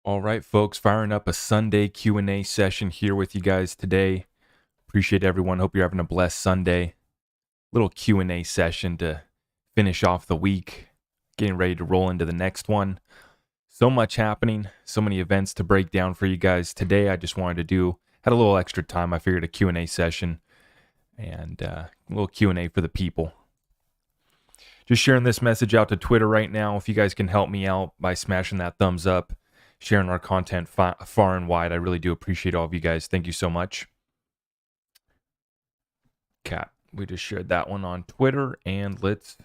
All right, folks, firing up a Sunday Q&A session here with you guys today. Appreciate everyone. Hope you're having a blessed Sunday. Little Q&A session to finish off the week, getting ready to roll into the next one. So much happening, so many events to break down for you guys today. I just wanted to had a little extra time. I figured a Q&A session and a little Q&A for the people. Just sharing this message out to Twitter right now. If you guys can help me out by smashing that thumbs up, sharing our content far and wide. I really do appreciate all of you guys. Thank you so much. Cat, we just shared that one on Twitter, and let's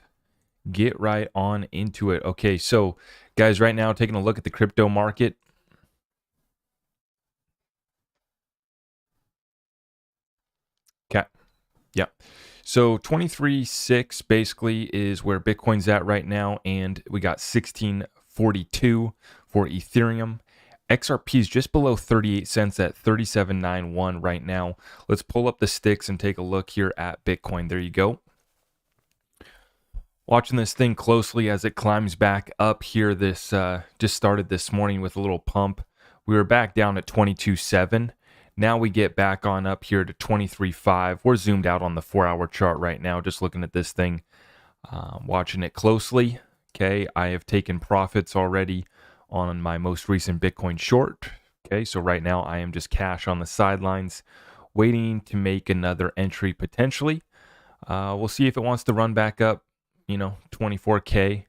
get right on into it. Okay, so guys, right now taking a look at the crypto market. Cat, yeah. So 23.6 basically is where Bitcoin's at right now, and we got 1642 for Ethereum. XRP is just below 38 cents at 37.91 right now. Let's pull up the sticks and take a look here at Bitcoin. There you go. Watching this thing closely as it climbs back up here. This just started this morning with a little pump. We were back down at 22.7. Now we get back on up here to 23.5. We're zoomed out on the 4-hour chart right now, just looking at this thing, watching it closely. Okay, I have taken profits already on my most recent Bitcoin short. Okay, so right now I am just cash on the sidelines, waiting to make another entry potentially. We'll see if it wants to run back up, 24K.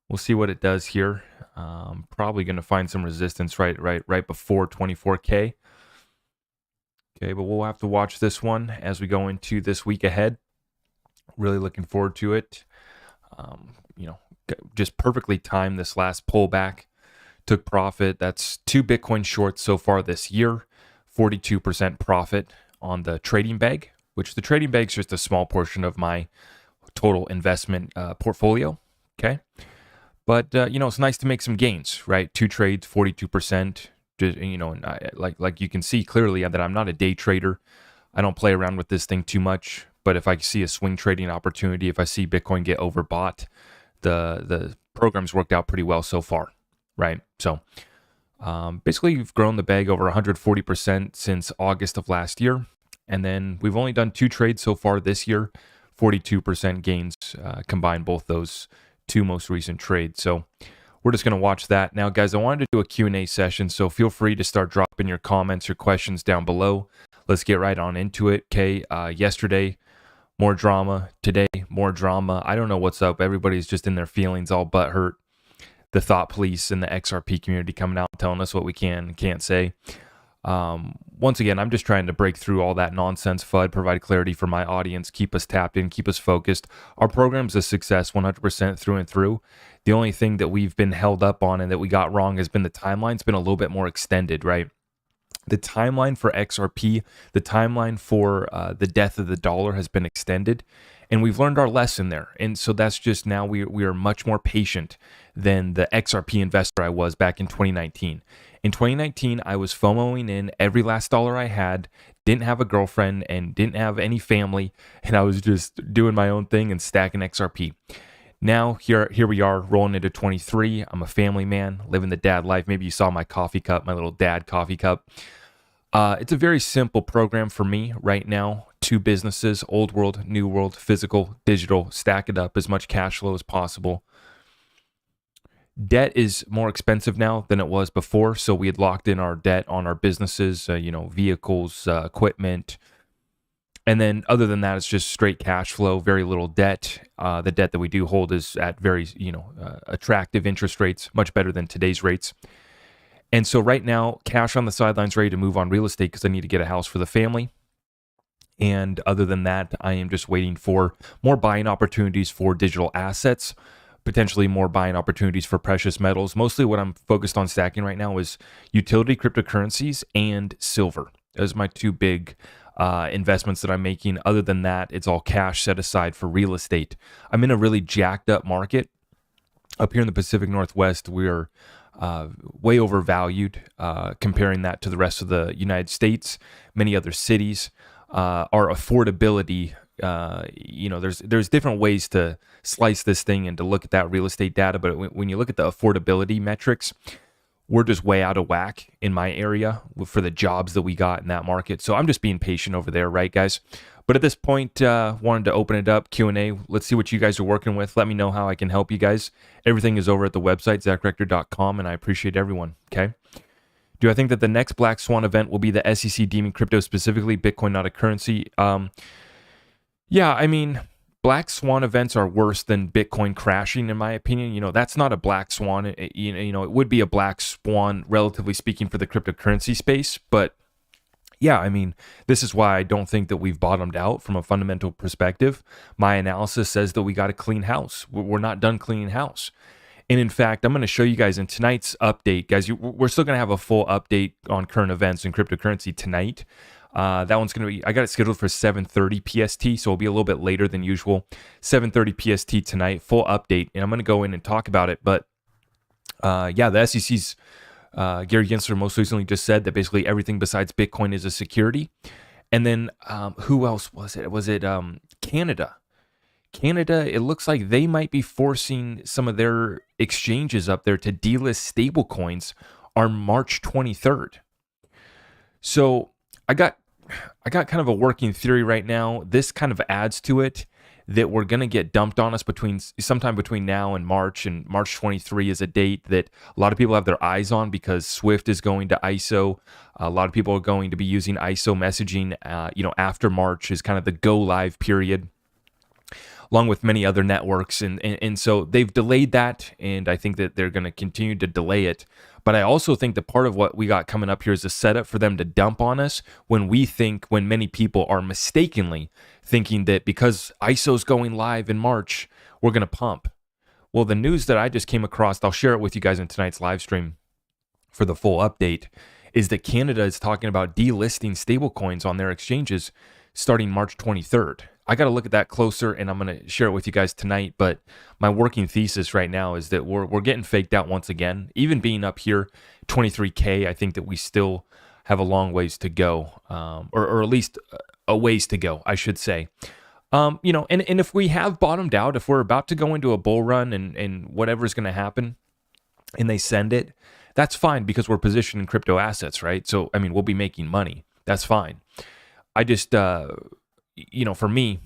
We'll see what it does here. Probably going to find some resistance right before 24K. Okay, but we'll have to watch this one as we go into this week ahead. Really looking forward to it. Just perfectly timed this last pullback. Took profit. That's 2 Bitcoin shorts so far this year. 42% profit on the trading bag, which the trading bag is just a small portion of my total investment portfolio. Okay. But, it's nice to make some gains, right? 2 trades, 42%. Just, and like you can see clearly that I'm not a day trader. I don't play around with this thing too much. But if I see a swing trading opportunity, if I see Bitcoin get overbought, the program's worked out pretty well so far, right? So basically, we've grown the bag over 140% since August of last year. And then we've only done 2 trades so far this year, 42% gains combined both those 2 most recent trades. So we're just going to watch that. Now, guys, I wanted to do a Q&A session, so feel free to start dropping your comments or questions down below. Let's get right on into it. Okay, yesterday, more drama. Today, more drama. I don't know what's up. Everybody's just in their feelings, all butthurt. The thought police and the XRP community coming out and telling us what we can and can't say. Once again, I'm just trying to break through all that nonsense FUD, provide clarity for my audience, keep us tapped in, keep us focused. Our program's a success 100% through and through. The only thing that we've been held up on and that we got wrong has been the timeline's been a little bit more extended, right? The timeline for XRP, the timeline for the death of the dollar has been extended, and we've learned our lesson there. And so that's just now we are much more patient than the XRP investor I was back in 2019. In 2019, I was FOMOing in every last dollar I had, didn't have a girlfriend and didn't have any family, and I was just doing my own thing and stacking XRP. Now, here we are rolling into 23. I'm a family man, living the dad life. Maybe you saw my coffee cup, my little dad coffee cup. It's a very simple program for me right now. 2 businesses, old world, new world, physical, digital, stack it up as much cash flow as possible. Debt is more expensive now than it was before. So we had locked in our debt on our businesses, vehicles, equipment. And then other than that, it's just straight cash flow, very little debt. The debt that we do hold is at very, attractive interest rates, much better than today's rates. And so right now, cash on the sidelines, ready to move on real estate because I need to get a house for the family. And other than that, I am just waiting for more buying opportunities for digital assets, potentially more buying opportunities for precious metals. Mostly what I'm focused on stacking right now is utility cryptocurrencies and silver. Those are my 2 big investments that I'm making. Other than that, it's all cash set aside for real estate. I'm in a really jacked up market. Up here in the Pacific Northwest, we're way overvalued comparing that to the rest of the United States, many other cities. Our affordability, there's different ways to slice this thing and to look at that real estate data. But when you look at the affordability metrics, we're just way out of whack in my area for the jobs that we got in that market. So I'm just being patient over there, right, guys? But at this point, wanted to open it up, Q&A. Let's see what you guys are working with. Let me know how I can help you guys. Everything is over at the website, zachrector.com, and I appreciate everyone, okay? Do I think that the next Black Swan event will be the SEC deeming crypto, specifically Bitcoin, not a currency? Yeah, I mean, Black Swan events are worse than Bitcoin crashing, in my opinion. You know, that's not a Black Swan. It would be a Black Swan, relatively speaking, for the cryptocurrency space. But yeah, I mean, this is why I don't think that we've bottomed out from a fundamental perspective. My analysis says that we got to clean house. We're not done cleaning house. And in fact, I'm going to show you guys in tonight's update, guys, we're still going to have a full update on current events in cryptocurrency tonight. That one's going to be, I got it scheduled for 7:30 PST, so it'll be a little bit later than usual. 7:30 PST tonight, full update, and I'm going to go in and talk about it. But yeah, the SEC's Gary Gensler most recently just said that basically everything besides Bitcoin is a security. And then who else was it? Was it Canada? Canada, it looks like they might be forcing some of their exchanges up there to delist stablecoins on March 23rd. So I got kind of a working theory right now. This kind of adds to it that we're going to get dumped on us sometime between now and March 23 is a date that a lot of people have their eyes on because Swift is going to ISO. A lot of people are going to be using ISO messaging, after March is kind of the go live period, along with many other networks. And so they've delayed that, and I think that they're going to continue to delay it. But I also think that part of what we got coming up here is a setup for them to dump on us when many people are mistakenly thinking that because ISO's going live in March, we're going to pump. Well, the news that I just came across, I'll share it with you guys in tonight's live stream for the full update, is that Canada is talking about delisting stablecoins on their exchanges starting March 23rd. I got to look at that closer, and I'm going to share it with you guys tonight. But my working thesis right now is that we're getting faked out once again. Even being up here, 23K, I think that we still have a long ways to go, or at least a ways to go, I should say. And if we have bottomed out, if we're about to go into a bull run and whatever's going to happen, and they send it, that's fine because we're positioned in crypto assets, right? So, I mean, we'll be making money. That's fine. I just... for me,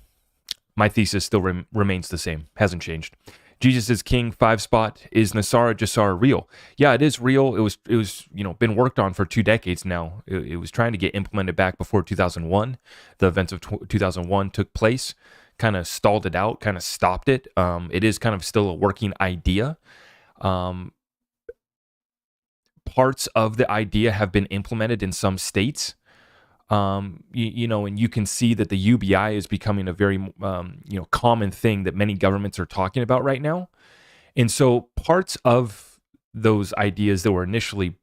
my thesis still remains the same. Hasn't changed. Jesus is King, 5 spot. Is Nasara Jassara real? Yeah, it is real. It was been worked on for 2 decades now. It was trying to get implemented back before 2001. The events of 2001 took place, kind of stalled it out, kind of stopped it. It is kind of still a working idea. Parts of the idea have been implemented in some states. And you can see that the UBI is becoming a very, common thing that many governments are talking about right now. And so parts of those ideas that were initially,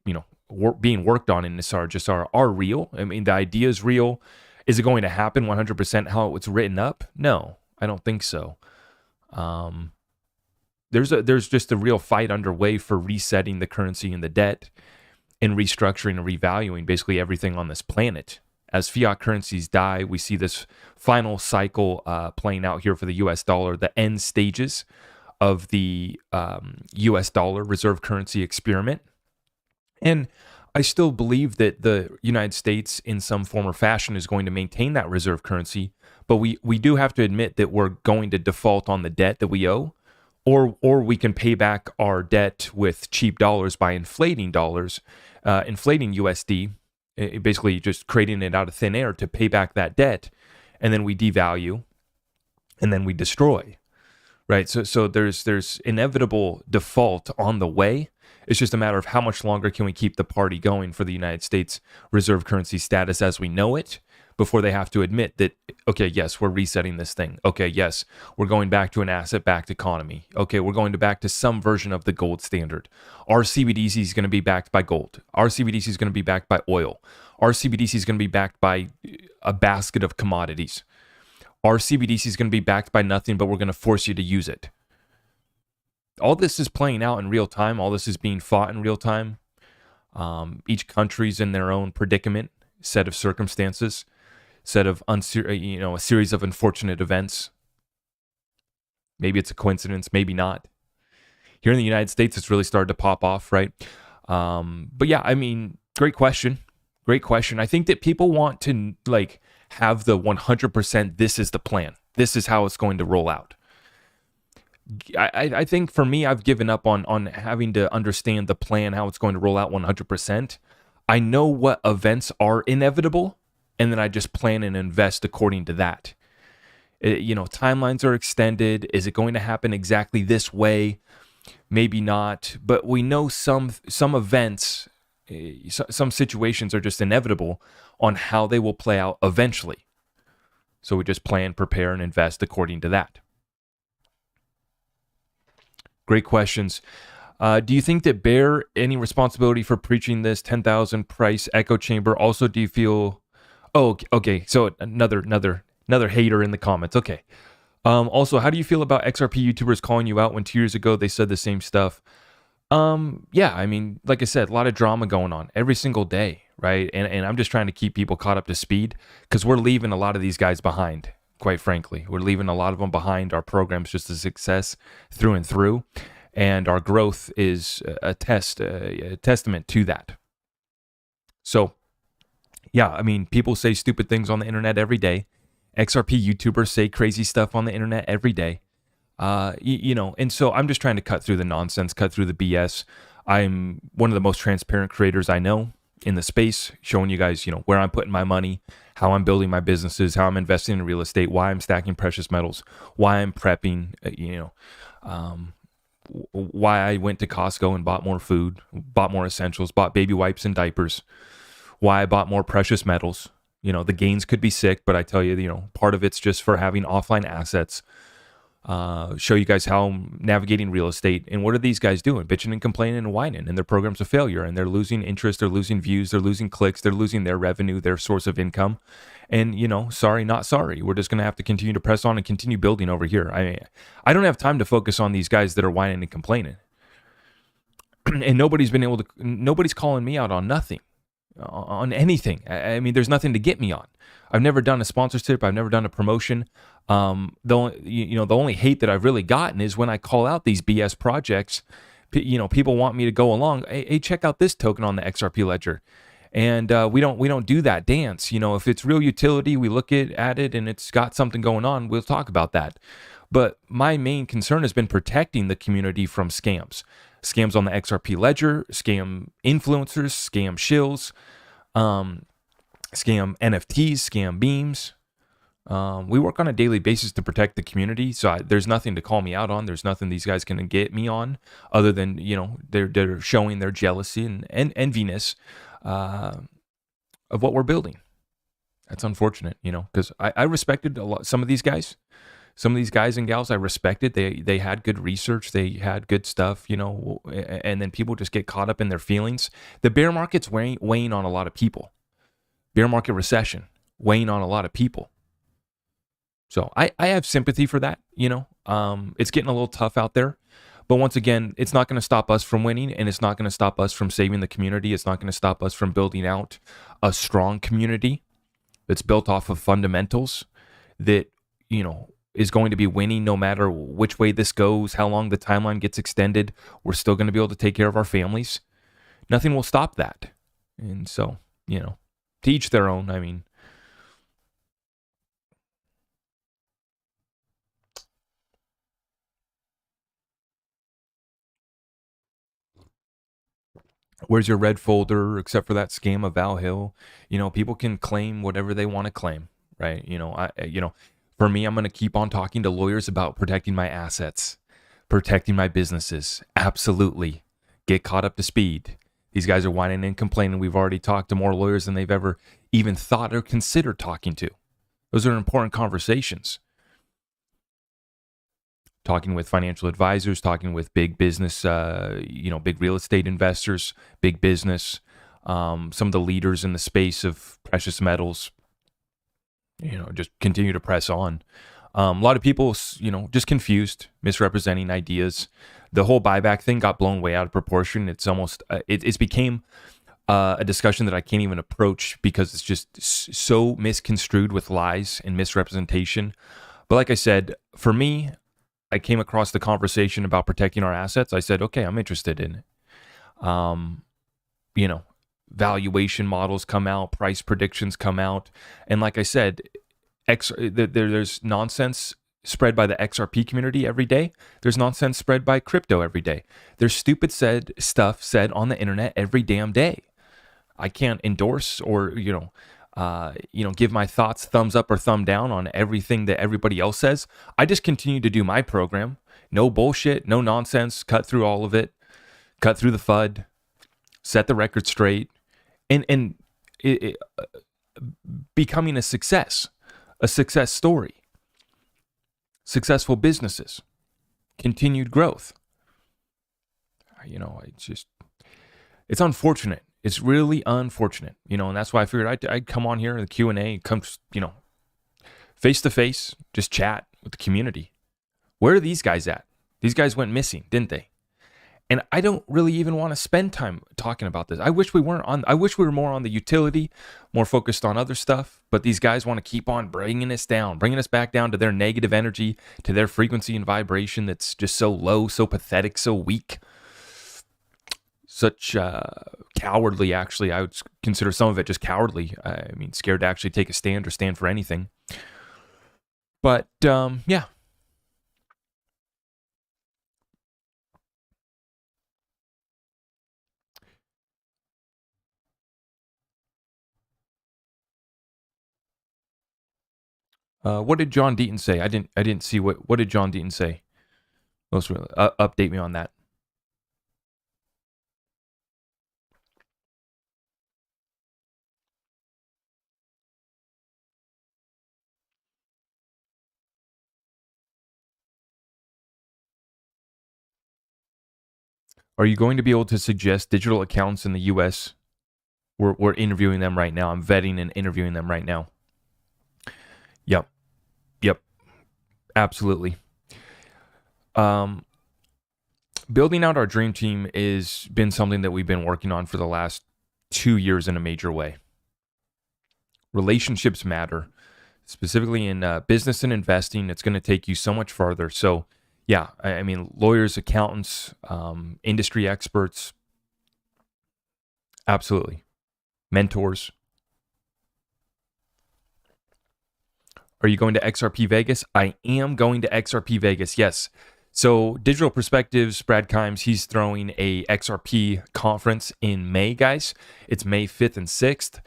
being worked on in Nasara Jassara are real. I mean, the idea is real. Is it going to happen 100% how it's written up? No, I don't think so. There's just a real fight underway for resetting the currency and the debt and restructuring and revaluing basically everything on this planet. As fiat currencies die, we see this final cycle playing out here for the U.S. dollar, the end stages of the U.S. dollar reserve currency experiment. And I still believe that the United States, in some form or fashion, is going to maintain that reserve currency. But we do have to admit that we're going to default on the debt that we owe, or we can pay back our debt with cheap dollars by inflating dollars, inflating USD. Basically just creating it out of thin air to pay back that debt, and then we devalue, and then we destroy, right? So there's inevitable default on the way. It's just a matter of how much longer can we keep the party going for the United States reserve currency status as we know it before they have to admit that, okay, yes, we're resetting this thing. Okay, yes, we're going back to an asset-backed economy. Okay, we're going back to some version of the gold standard. Our CBDC is going to be backed by gold. Our CBDC is going to be backed by oil. Our CBDC is going to be backed by a basket of commodities. Our CBDC is going to be backed by nothing, but we're going to force you to use it. All this is playing out in real time. All this is being fought in real time. Each country's in their own predicament, set of circumstances, set of a series of unfortunate events. Maybe it's a coincidence, maybe not. Here in the United States, it's really started to pop off, right? But yeah, I mean, great question. Great question. I think that people want to like have the 100%. This is the plan. This is how it's going to roll out. I think for me, I've given up on having to understand the plan, how it's going to roll out 100%. I know what events are inevitable, and then I just plan and invest according to that. Timelines are extended. Is it going to happen exactly this way? Maybe not, but we know some events, some situations are just inevitable on how they will play out eventually. So we just plan, prepare, and invest according to that. Great questions. Do you think that bear any responsibility for preaching this 10,000 price echo chamber? Also, do you feel? Oh, okay. So another hater in the comments. Okay. Also, how do you feel about XRP YouTubers calling you out when 2 years ago they said the same stuff? Yeah, I mean, like I said, a lot of drama going on every single day, right? And I'm just trying to keep people caught up to speed because we're leaving a lot of these guys behind. Quite frankly, we're leaving a lot of them behind. Our program's just a success through and through, and our growth is a testament to that. So, yeah, I mean, people say stupid things on the internet every day. XRP YouTubers say crazy stuff on the internet every day. And so I'm just trying to cut through the nonsense, cut through the BS. I'm one of the most transparent creators I know in the space, showing you guys, where I'm putting my money, how I'm building my businesses, how I'm investing in real estate, why I'm stacking precious metals, why I'm prepping, why I went to Costco and bought more food, bought more essentials, bought baby wipes and diapers, why I bought more precious metals. The gains could be sick, but I tell you, part of it's just for having offline assets. Show you guys how I'm navigating real estate. And what are these guys doing? Bitching and complaining and whining, and their program's a failure, and they're losing interest, they're losing views, they're losing clicks, they're losing their revenue, their source of income. And, sorry, not sorry. We're just going to have to continue to press on and continue building over here. I don't have time to focus on these guys that are whining and complaining. And nobody's calling me out on nothing, on anything. I mean, there's nothing to get me on. I've never done a sponsorship. I've never done a promotion. The only hate that I've really gotten is when I call out these BS projects. People want me to go along. Hey, check out this token on the XRP ledger, and we don't do that dance. If it's real utility, we look at it and it's got something going on. We'll talk about that. But my main concern has been protecting the community from scams on the XRP ledger, scam influencers, scam shills, scam NFTs, scam beams. We work on a daily basis to protect the community. So there's nothing to call me out on. There's nothing these guys can get me on other than, they're showing their jealousy and enviness of what we're building. That's unfortunate, because I respected some of these guys. Some of these guys and gals I respected. They had good research. They had good stuff, and then people just get caught up in their feelings. The bear market's weighing on a lot of people. Bear market recession weighing on a lot of people. So I have sympathy for that. It's getting a little tough out there. But once again, it's not going to stop us from winning, and it's not going to stop us from saving the community. It's not going to stop us from building out a strong community that's built off of fundamentals that, is going to be winning no matter which way this goes, how long the timeline gets extended. We're still going to be able to take care of our families. Nothing will stop that. And so, to each their own. I mean, where's your red folder except for that scam of Val Hill? People can claim whatever they want to claim, right? For me, I'm going to keep on talking to lawyers about protecting my assets, protecting my businesses. Absolutely. Get caught up to speed. These guys are whining and complaining. We've already talked to more lawyers than they've ever even thought or considered talking to. Those are important conversations. Talking with financial advisors, talking with big business, big real estate investors, big business, some of the leaders in the space of precious metals. Just continue to press on. A lot of people, just confused, misrepresenting ideas. The whole buyback thing got blown way out of proportion. It's almost, it's became a discussion that I can't even approach because it's just so misconstrued with lies and misrepresentation. But like I said, for me, I came across the conversation about protecting our assets. I said, okay, I'm interested in it. you know, valuation models come out, price predictions come out. And like I said, there's nonsense spread by the XRP community every day. There's nonsense spread by crypto every day. There's stupid stuff said on the internet every damn day. I can't endorse or, give my thoughts thumbs up or thumb down on everything that everybody else says. I just continue to do my program. No bullshit, no nonsense, cut through all of it, cut through the FUD, set the record straight, and becoming a success story, successful businesses, continued growth. It's unfortunate. It's really unfortunate, and that's why I figured I'd come on here in the Q&A, come, face to face, just chat with the community. Where are these guys at? These guys went missing, didn't they? And I don't really even want to spend time talking about this. I wish we were more on the utility, more focused on other stuff. But these guys want to keep on bringing us back down to their negative energy, to their frequency and vibration that's just so low, so pathetic, so weak. Such cowardly, actually. I would consider some of it just cowardly. I mean, scared to actually take a stand or stand for anything. But, yeah. What did John Deaton say? I didn't see what did John Deaton say? Update me on that. Are you going to be able to suggest digital accounts in the U.S.? We're interviewing them right now. I'm vetting and interviewing them right now. Yep. Absolutely. Building out our dream team has been something that we've been working on for the last 2 years in a major way. Relationships matter, specifically in business and investing. It's going to take you so much farther. So, yeah, I mean, lawyers, accountants, industry experts, absolutely. Mentors. Are you going to XRP Vegas? I am going to XRP Vegas, yes. So Digital Perspectives, Brad Kimes, he's throwing a XRP conference in May, guys. It's May 5th and 6th.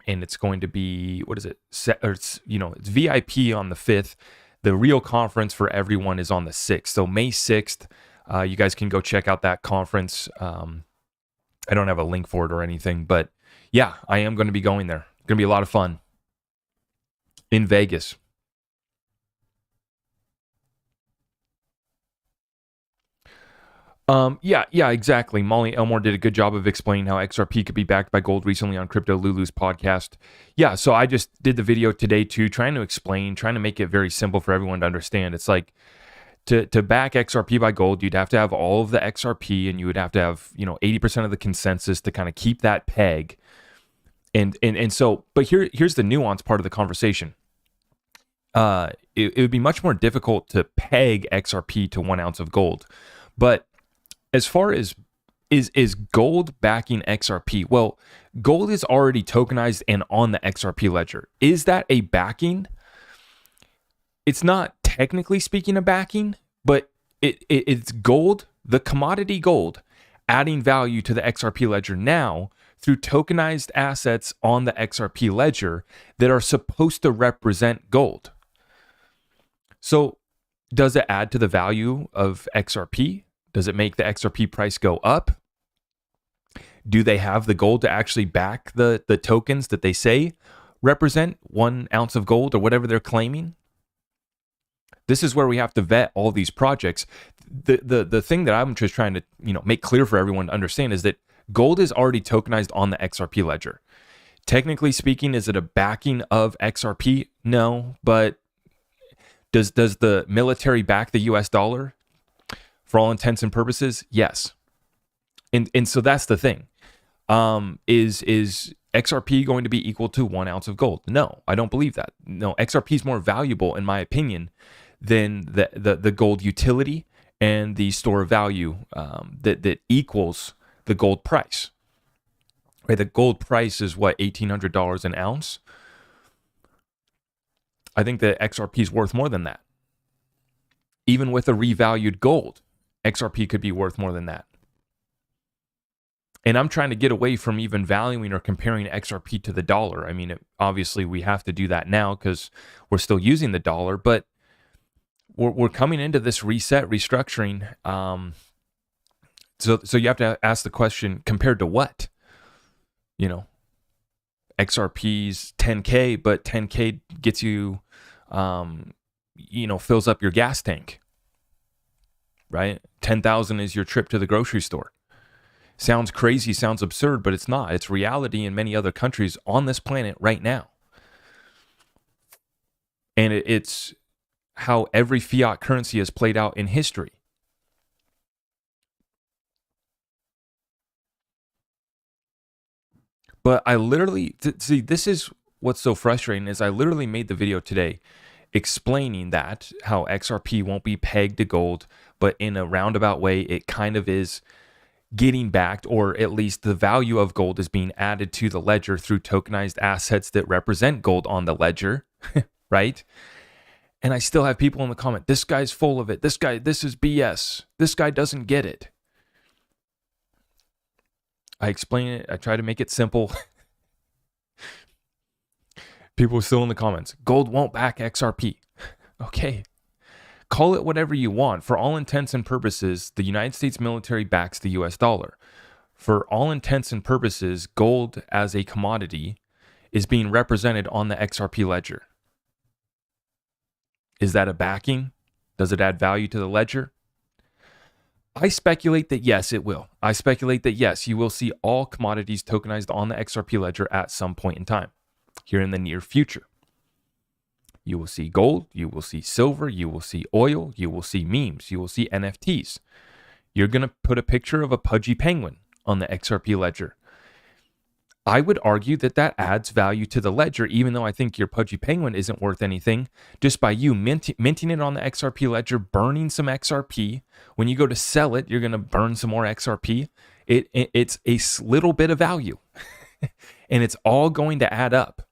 And it's going to be, what is it? It's VIP on the 5th. The real conference for everyone is on the 6th. So May 6th, you guys can go check out that conference. I don't have a link for it or anything, but yeah, I am going to be going there. It's going to be a lot of fun in Vegas. Yeah, exactly. Molly Elmore did a good job of explaining how XRP could be backed by gold recently on Crypto Lulu's podcast. Yeah, so I just did the video today too, trying to make it very simple for everyone to understand. It's like to back XRP by gold, you'd have to have all of the XRP, and you would have to have 80% of the consensus to kind of keep that peg. And so, but here's the nuance part of the conversation. It would be much more difficult to peg XRP to 1 ounce of gold, but as far as is gold backing XRP? Well, gold is already tokenized and on the XRP ledger. Is that a backing? It's not technically speaking a backing, but it's gold, the commodity gold, adding value to the XRP ledger now through tokenized assets on the XRP ledger that are supposed to represent gold. So does it add to the value of XRP? Does it make the XRP price go up? Do they have the gold to actually back the tokens that they say represent 1 ounce of gold or whatever they're claiming? This is where we have to vet all these projects. The thing that I'm just trying to make clear for everyone to understand is that gold is already tokenized on the XRP ledger. Technically speaking, is it a backing of XRP? No, but does the military back the US dollar? For all intents and purposes, yes. And so that's the thing. Is XRP going to be equal to 1 ounce of gold? No, I don't believe that. No, XRP is more valuable, in my opinion, than the gold utility and the store of value that equals the gold price. right? The gold price is what, $1,800 an ounce? I think the XRP is worth more than that. Even with a revalued gold, XRP could be worth more than that. And I'm trying to get away from even valuing or comparing XRP to the dollar. I mean, obviously we have to do that now because we're still using the dollar, but we're coming into this reset, restructuring. So you have to ask the question, compared to what? You know, XRP's 10K, but 10K gets you, fills up your gas tank, right? 10,000 is your trip to the grocery store. Sounds crazy, sounds absurd, but it's not. It's reality in many other countries on this planet right now. And it's how every fiat currency has played out in history. But I literally, see, this is what's so frustrating is I literally made the video today explaining that how XRP won't be pegged to gold, but in a roundabout way, it kind of is getting backed, or at least the value of gold is being added to the ledger through tokenized assets that represent gold on the ledger, right? And I still have people in the comment, this guy's full of it. This is BS. This guy doesn't get it. I explain it. I try to make it simple. People are still in the comments, gold won't back XRP. Okay. Call it whatever you want. For all intents and purposes, the United States military backs the US dollar. For all intents and purposes, gold as a commodity is being represented on the XRP ledger. Is that a backing? Does it add value to the ledger? I speculate that yes, it will. I speculate that yes, you will see all commodities tokenized on the XRP ledger at some point in time here in the near future. You will see gold, you will see silver, you will see oil, you will see memes, you will see NFTs. You're going to put a picture of a pudgy penguin on the XRP ledger. I would argue that that adds value to the ledger, even though I think your pudgy penguin isn't worth anything. Just by you minting it on the XRP ledger, burning some XRP. When you go to sell it, you're going to burn some more XRP. It's a little bit of value. And it's all going to add up.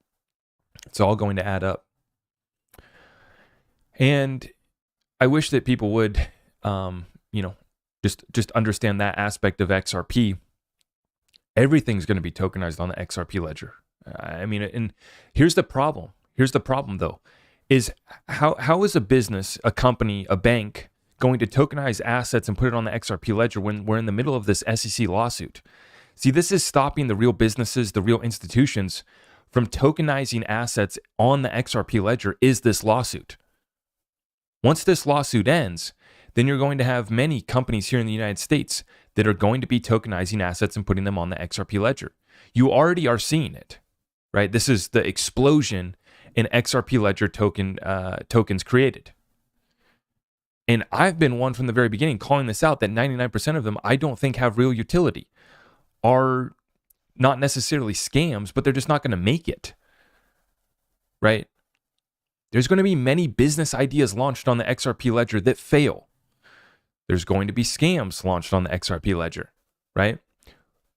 It's all going to add up. And I wish that people would, just understand that aspect of XRP. Everything's going to be tokenized on the XRP ledger. I mean, and here's the problem. Here's the problem, though, is how is a business, a company, a bank going to tokenize assets and put it on the XRP ledger when we're in the middle of this SEC lawsuit? See, this is stopping the real businesses, the real institutions from tokenizing assets on the XRP ledger is this lawsuit. Once this lawsuit ends, then you're going to have many companies here in the United States that are going to be tokenizing assets and putting them on the XRP ledger. You already are seeing it, right? This is the explosion in XRP ledger tokens created. And I've been one from the very beginning calling this out, that 99% of them I don't think have real utility, are not necessarily scams, but they're just not going to make it, right? There's going to be many business ideas launched on the XRP ledger that fail. There's going to be scams launched on the XRP ledger, right?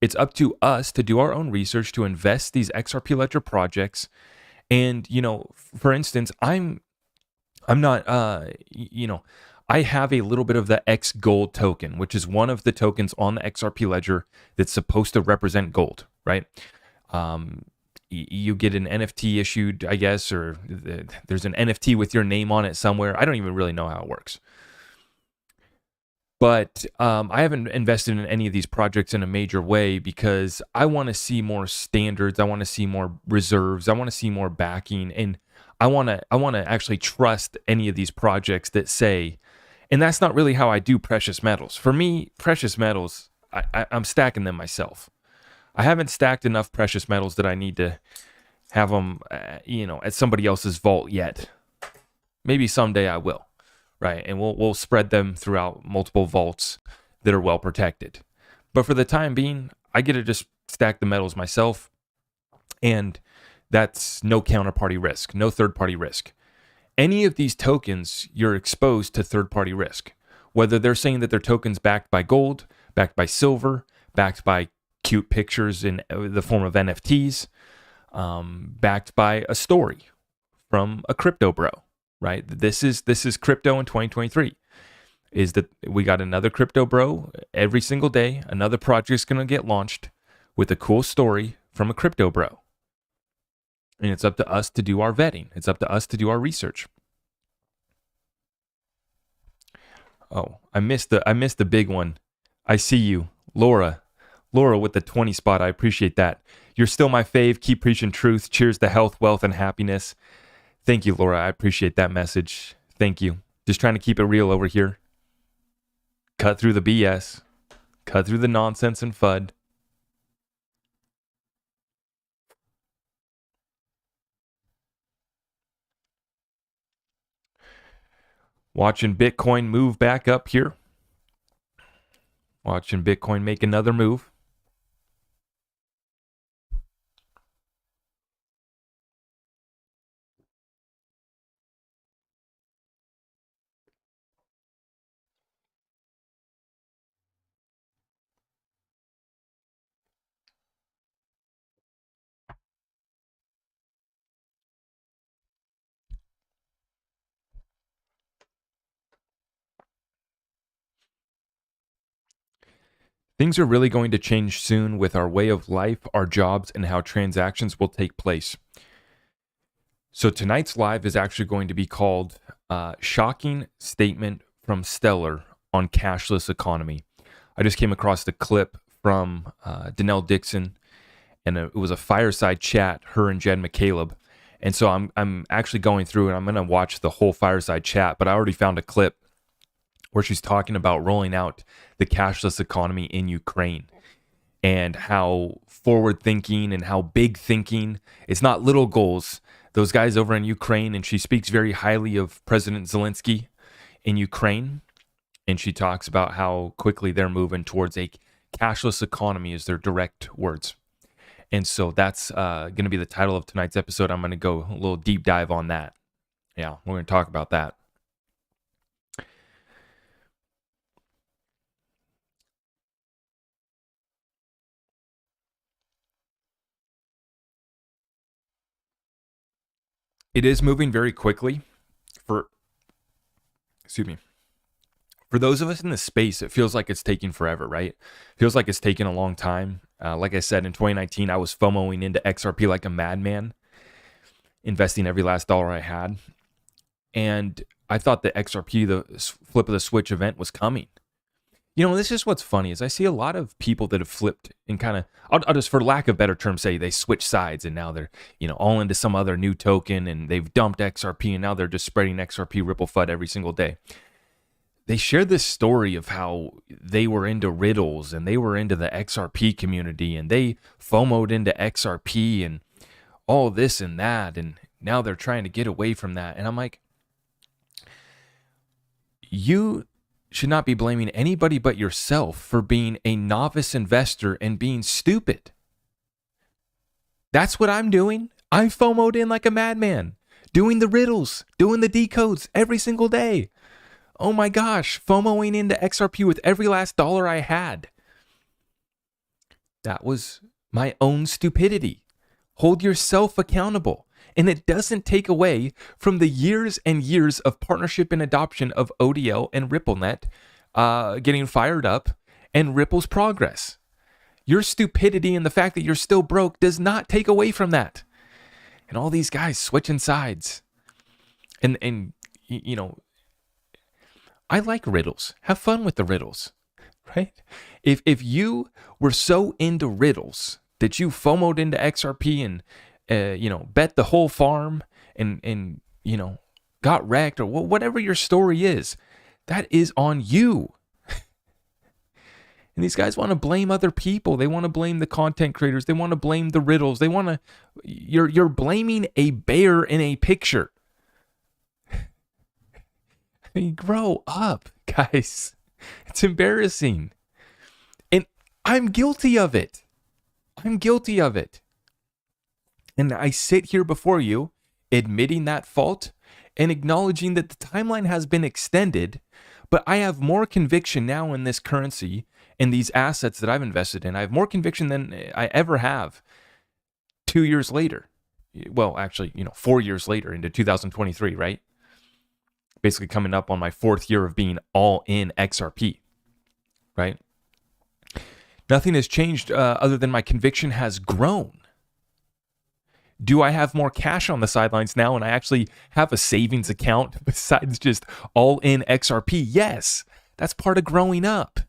It's up to us to do our own research, to invest these XRP ledger projects. And, for instance, I'm not, I have a little bit of the X Gold token, which is one of the tokens on the XRP ledger that's supposed to represent gold, right? You get an NFT issued, I guess, or there's an NFT with your name on it somewhere. I don't even really know how it works. But I haven't invested in any of these projects in a major way because I want to see more standards. I want to see more reserves. I want to see more backing. And I want to actually trust any of these projects that say, and that's not really how I do precious metals. For me, precious metals, I'm stacking them myself. I haven't stacked enough precious metals that I need to have them, at somebody else's vault yet. Maybe someday I will, right? And we'll spread them throughout multiple vaults that are well protected. But for the time being, I get to just stack the metals myself, and that's no counterparty risk, no third-party risk. Any of these tokens, you're exposed to third-party risk. Whether they're saying that their tokens backed by gold, backed by silver, backed by cute pictures in the form of NFTs, backed by a story from a crypto bro, right? This is crypto in 2023. Is that we got another crypto bro every single day. Another project's going to get launched with a cool story from a crypto bro. And it's up to us to do our vetting. It's up to us to do our research. Oh, I missed the big one. I see you, Laura with the 20 spot. I appreciate that. You're still my fave. Keep preaching truth. Cheers to health, wealth, and happiness. Thank you, Laura. I appreciate that message. Thank you. Just trying to keep it real over here. Cut through the BS. Cut through the nonsense and FUD. Watching Bitcoin move back up here. Watching Bitcoin make another move. Things are really going to change soon with our way of life, our jobs, and how transactions will take place. So tonight's live is actually going to be called Shocking Statement from Stellar on Cashless Economy. I just came across the clip from Danelle Dixon, and it was a fireside chat, her and Jen McCaleb. And so I'm actually going through and I'm going to watch the whole fireside chat, but I already found a clip where she's talking about rolling out the cashless economy in Ukraine and how forward thinking and how big thinking. It's not little goals. Those guys over in Ukraine, and she speaks very highly of President Zelensky in Ukraine. And she talks about how quickly they're moving towards a cashless economy is their direct words. And so that's going to be the title of tonight's episode. I'm going to go a little deep dive on that. Yeah, we're going to talk about that. It is moving very quickly. For those of us in this space, it feels like it's taking forever, right? It feels like it's taking a long time. Like I said, in 2019, I was FOMOing into XRP like a madman, investing every last dollar I had. And I thought the XRP, the flip of the switch event was coming. You know, this is what's funny is I see a lot of people that have flipped and kind of, I'll just, for lack of better term, say they switch sides and now they're, all into some other new token and they've dumped XRP and now they're just spreading XRP Ripple FUD every single day. They share this story of how they were into riddles and they were into the XRP community and they FOMO'd into XRP and all this and that. And now they're trying to get away from that. And I'm like, you should not be blaming anybody but yourself for being a novice investor and being stupid. That's what I'm doing. I FOMO'd in like a madman, doing the riddles, doing the decodes every single day. Oh my gosh, FOMOing into XRP with every last dollar I had. That was my own stupidity. Hold yourself accountable. And it doesn't take away from the years and years of partnership and adoption of ODL and RippleNet getting fired up and Ripple's progress. Your stupidity and the fact that you're still broke does not take away from that. And all these guys switching sides. And I like riddles. Have fun with the riddles, right? If you were so into riddles that you FOMO'd into XRP and bet the whole farm and got wrecked or whatever your story is, that is on you. And these guys want to blame other people. They want to blame the content creators. They want to blame the riddles. You're blaming a bear in a picture. I mean, grow up, guys. It's embarrassing. And I'm guilty of it. And I sit here before you, admitting that fault and acknowledging that the timeline has been extended, but I have more conviction now in this currency in these assets that I've invested in. I have more conviction than I ever have 2 years later. Well, actually, 4 years later into 2023, right? Basically coming up on my 4th year of being all in XRP, right? Nothing has changed other than my conviction has grown. Do I have more cash on the sidelines now and I actually have a savings account besides just all in XRP? Yes, that's part of growing up.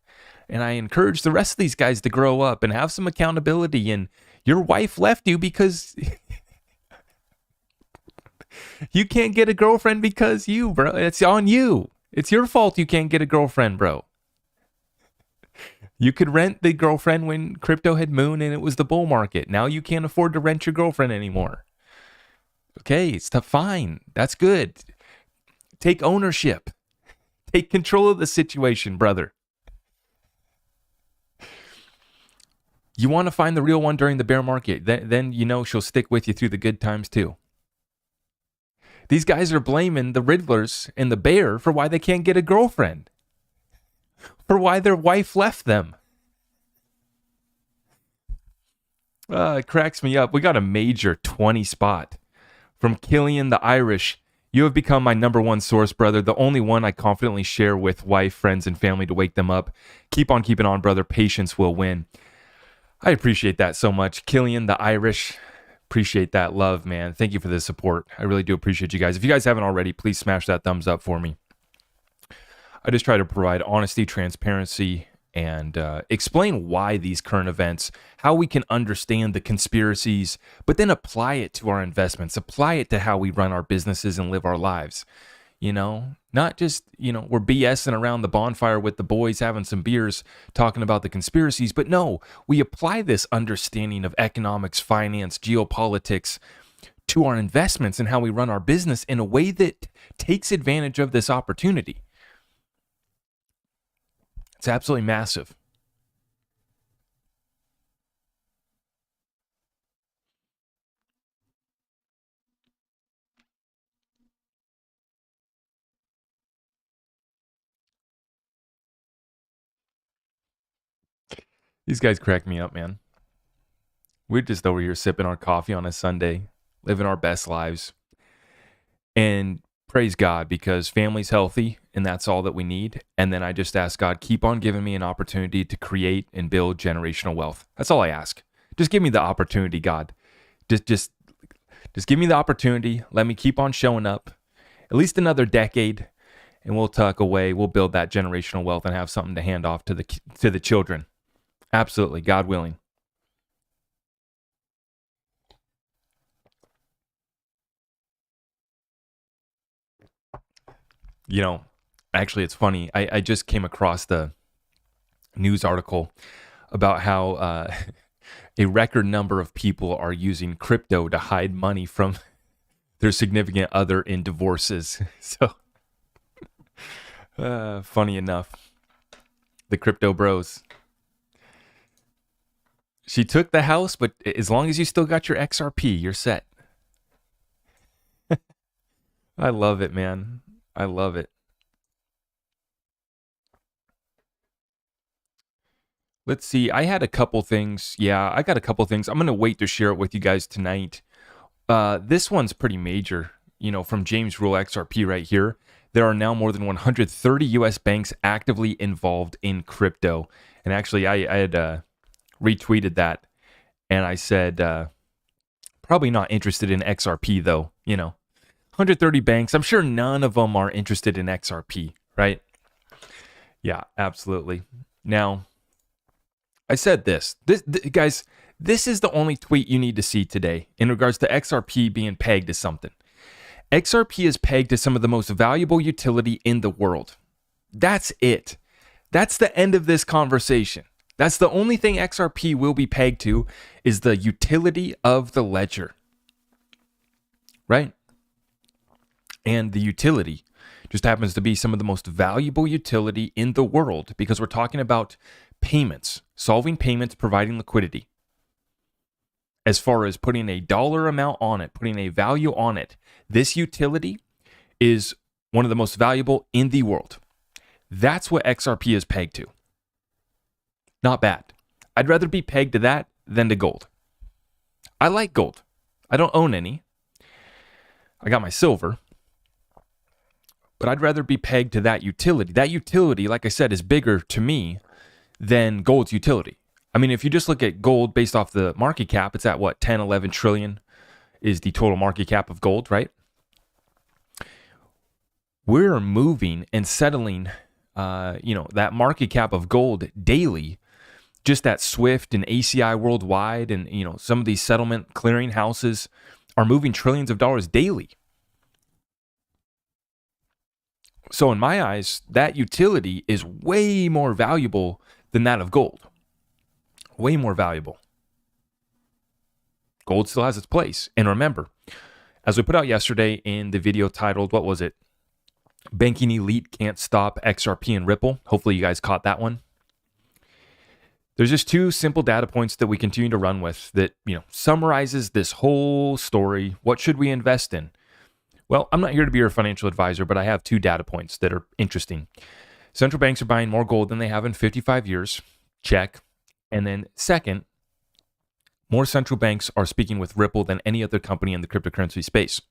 And I encourage the rest of these guys to grow up and have some accountability. And your wife left you because you can't get a girlfriend because bro. It's on you. It's your fault you can't get a girlfriend, bro. You could rent the girlfriend when crypto had moon and it was the bull market. Now you can't afford to rent your girlfriend anymore. Okay, it's fine. That's good. Take ownership. Take control of the situation, brother. You want to find the real one during the bear market. Then she'll stick with you through the good times too. These guys are blaming the Riddlers and the bear for why they can't get a girlfriend. For why their wife left them. It cracks me up. We got a major 20 spot from Killian the Irish. You have become my number one source, brother. The only one I confidently share with wife, friends, and family to wake them up. Keep on keeping on, brother. Patience will win. I appreciate that so much. Killian the Irish. Appreciate that love, man. Thank you for the support. I really do appreciate you guys. If you guys haven't already, please smash that thumbs up for me. I just try to provide honesty, transparency, and explain why these current events, how we can understand the conspiracies, but then apply it to our investments, apply it to how we run our businesses and live our lives. Not just, we're BSing around the bonfire with the boys having some beers talking about the conspiracies, but no, we apply this understanding of economics, finance, geopolitics to our investments and how we run our business in a way that takes advantage of this opportunity. It's absolutely massive. These guys crack me up, man. We're just over here sipping our coffee on a Sunday, living our best lives. And praise God, because family's healthy and that's all that we need. And then I just ask God, keep on giving me an opportunity to create and build generational wealth. That's all I ask. Just give me the opportunity, God. Just give me the opportunity. Let me keep on showing up at least another decade and we'll tuck away. We'll build that generational wealth and have something to hand off to the children. Absolutely, God willing. Actually, it's funny. I just came across the news article about how a record number of people are using crypto to hide money from their significant other in divorces. So, funny enough, the crypto bros. She took the house, but as long as you still got your XRP, you're set. I love it, man. I love it. Let's see. I had a couple things. Yeah, I got a couple things. I'm going to wait to share it with you guys tonight. This one's pretty major. From James Rule XRP right here. There are now more than 130 U.S. banks actively involved in crypto. And actually, I had retweeted that. And I said, probably not interested in XRP, though. 130 banks. I'm sure none of them are interested in XRP, right? Yeah, absolutely. Now, I said this guys, this is the only tweet you need to see today in regards to XRP being pegged to something. XRP is pegged to some of the most valuable utility in the world. That's it. That's the end of this conversation. That's the only thing XRP will be pegged to is the utility of the ledger. Right? And the utility just happens to be some of the most valuable utility in the world because we're talking about payments, solving payments, providing liquidity. As far as putting a dollar amount on it, putting a value on it, this utility is one of the most valuable in the world. That's what XRP is pegged to. Not bad. I'd rather be pegged to that than to gold. I like gold. I don't own any. I got my silver. But I'd rather be pegged to that utility. That utility, like I said, is bigger to me than gold's utility. I mean, if you just look at gold based off the market cap, it's at what, 10, 11 trillion is the total market cap of gold, right? We're moving and settling, that market cap of gold daily, just at Swift and ACI worldwide. And, some of these settlement clearing houses are moving trillions of dollars daily. So in my eyes, that utility is way more valuable than that of gold. Way more valuable. Gold still has its place. And remember, as we put out yesterday in the video titled, what was it? Banking Elite Can't Stop XRP and Ripple. Hopefully you guys caught that one. There's just two simple data points that we continue to run with that, summarizes this whole story. What should we invest in? Well, I'm not here to be your financial advisor, but I have two data points that are interesting. Central banks are buying more gold than they have in 55 years. Check. And then second, more central banks are speaking with Ripple than any other company in the cryptocurrency space.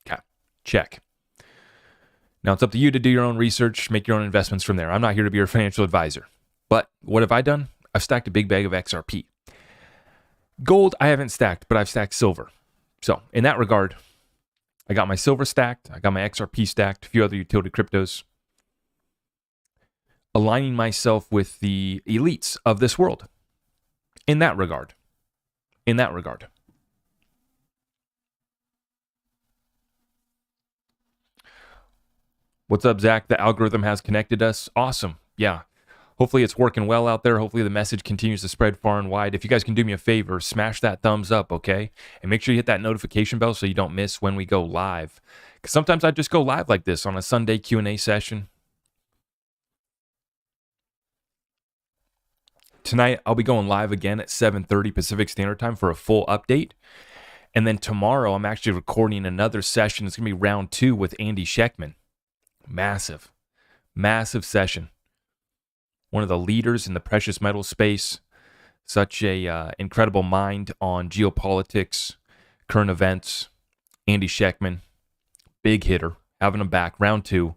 Okay. Check. Now, it's up to you to do your own research, make your own investments from there. I'm not here to be your financial advisor. But what have I done? I've stacked a big bag of XRP. Gold, I haven't stacked, but I've stacked silver. So, in that regard, I got my silver stacked. I got my XRP stacked, a few other utility cryptos. Aligning myself with the elites of this world. In that regard. What's up, Zach? The algorithm has connected us. Awesome. Yeah. Hopefully it's working well out there. Hopefully the message continues to spread far and wide. If you guys can do me a favor, smash that thumbs up, okay? And make sure you hit that notification bell so you don't miss when we go live. Because sometimes I just go live like this on a Sunday Q&A session. Tonight, I'll be going live again at 7:30 Pacific Standard Time for a full update. And then tomorrow, I'm actually recording another session. It's going to be round 2 with Andy Schechtman. Massive session. One of the leaders in the precious metal space. Such a incredible mind on geopolitics, current events. Andy Schechtman, big hitter. Having him back, round 2.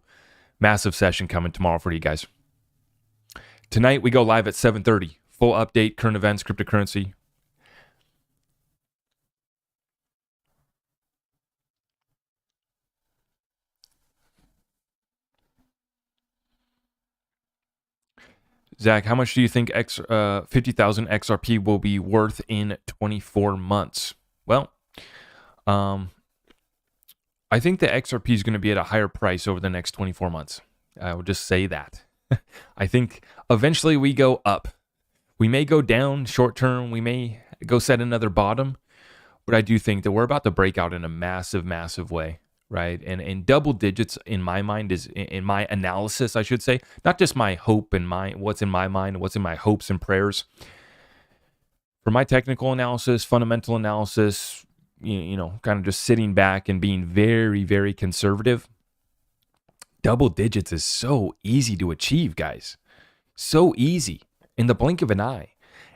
Massive session coming tomorrow for you guys. Tonight, we go live at 7:30. Full update, current events, cryptocurrency. Zach, how much do you think 50,000 XRP will be worth in 24 months? Well, I think the XRP is going to be at a higher price over the next 24 months. I will just say that. I think eventually we go up. We may go down short term. We may go set another bottom. But I do think that we're about to break out in a massive way, right? And double digits in my mind is, in my analysis, I should say, not just my hope and what's in my mind, what's in my hopes and prayers. For my technical analysis, fundamental analysis, kind of just sitting back and being very, very conservative. Double digits is so easy to achieve, guys. So easy in the blink of an eye.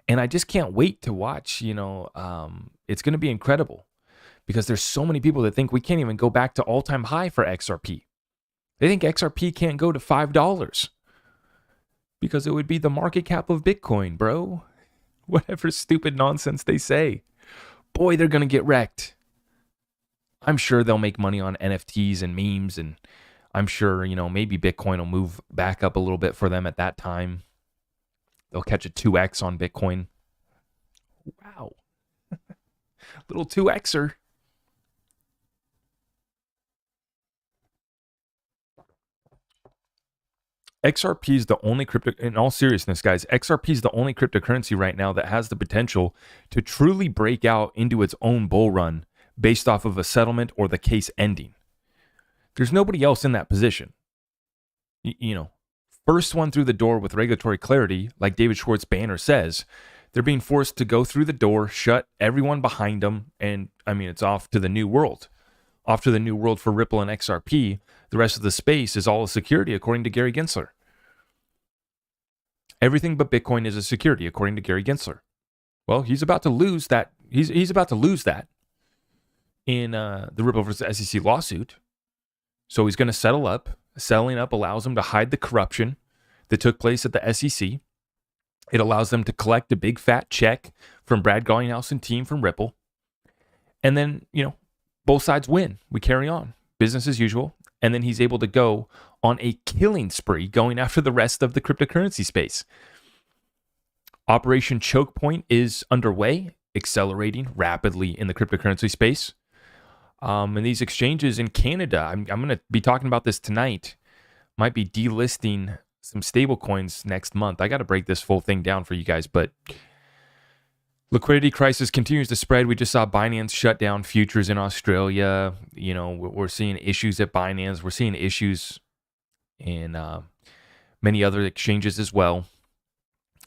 And I just can't wait to watch, it's going to be incredible because there's so many people that think we can't even go back to all-time high for XRP. They think XRP can't go to $5 because it would be the market cap of Bitcoin, bro. Whatever stupid nonsense they say. Boy, they're going to get wrecked. I'm sure they'll make money on NFTs and memes, and I'm sure, maybe Bitcoin will move back up a little bit for them at that time. They'll catch a 2x on Bitcoin. Wow. Little 2xer. XRP is the only in all seriousness, guys, XRP is the only cryptocurrency right now that has the potential to truly break out into its own bull run based off of a settlement or the case ending. There's nobody else in that position. First one through the door with regulatory clarity, like David Schwartz banner says, they're being forced to go through the door, shut everyone behind them, and it's off to the new world. Off to the new world for Ripple and XRP. The rest of the space is all a security, according to Gary Gensler. Everything but Bitcoin is a security, according to Gary Gensler. Well, he's about to lose that. He's about to lose that in the Ripple versus SEC lawsuit. So he's going to settle up. Settling up allows him to hide the corruption that took place at the SEC. It allows them to collect a big fat check from Brad Garlinghouse and team from Ripple. And then, both sides win. We carry on. Business as usual. And then he's able to go on a killing spree going after the rest of the cryptocurrency space. Operation Choke Point is underway, accelerating rapidly in the cryptocurrency space. And these exchanges in Canada, I'm going to be talking about this tonight, might be delisting some stable coins next month. I got to break this full thing down for you guys, but liquidity crisis continues to spread. We just saw Binance shut down futures in Australia. We're seeing issues at Binance. We're seeing issues in many other exchanges as well.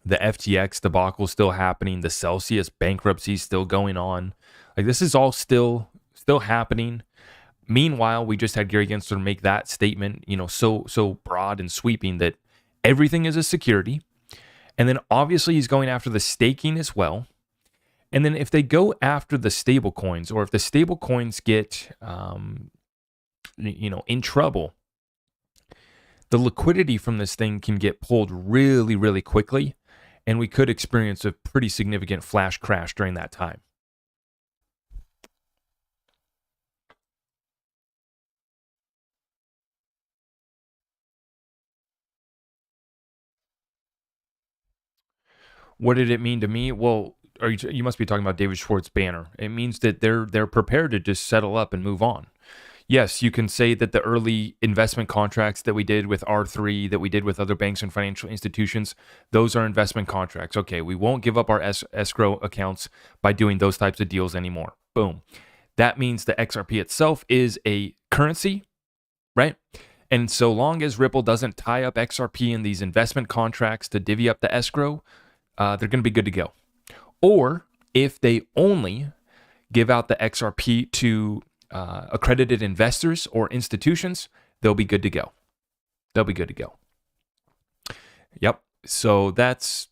The FTX debacle is still happening. The Celsius bankruptcy is still going on. Like, this is all still happening. Meanwhile, we just had Gary Gensler make that statement, so broad and sweeping that everything is a security. And then obviously he's going after the staking as well. And then if they go after the stable coins, or if the stable coins get, in trouble, the liquidity from this thing can get pulled really, really quickly. And we could experience a pretty significant flash crash during that time. What did it mean to me? Well, you must be talking about David Schwartz's banner. It means that they're prepared to just settle up and move on. Yes, you can say that the early investment contracts that we did with R3, that we did with other banks and financial institutions, those are investment contracts. Okay, we won't give up our escrow accounts by doing those types of deals anymore. Boom. That means the XRP itself is a currency, right? And so long as Ripple doesn't tie up XRP in these investment contracts to divvy up the escrow, they're going to be good to go. Or if they only give out the XRP to accredited investors or institutions, they'll be good to go. They'll be good to go. Yep. So that's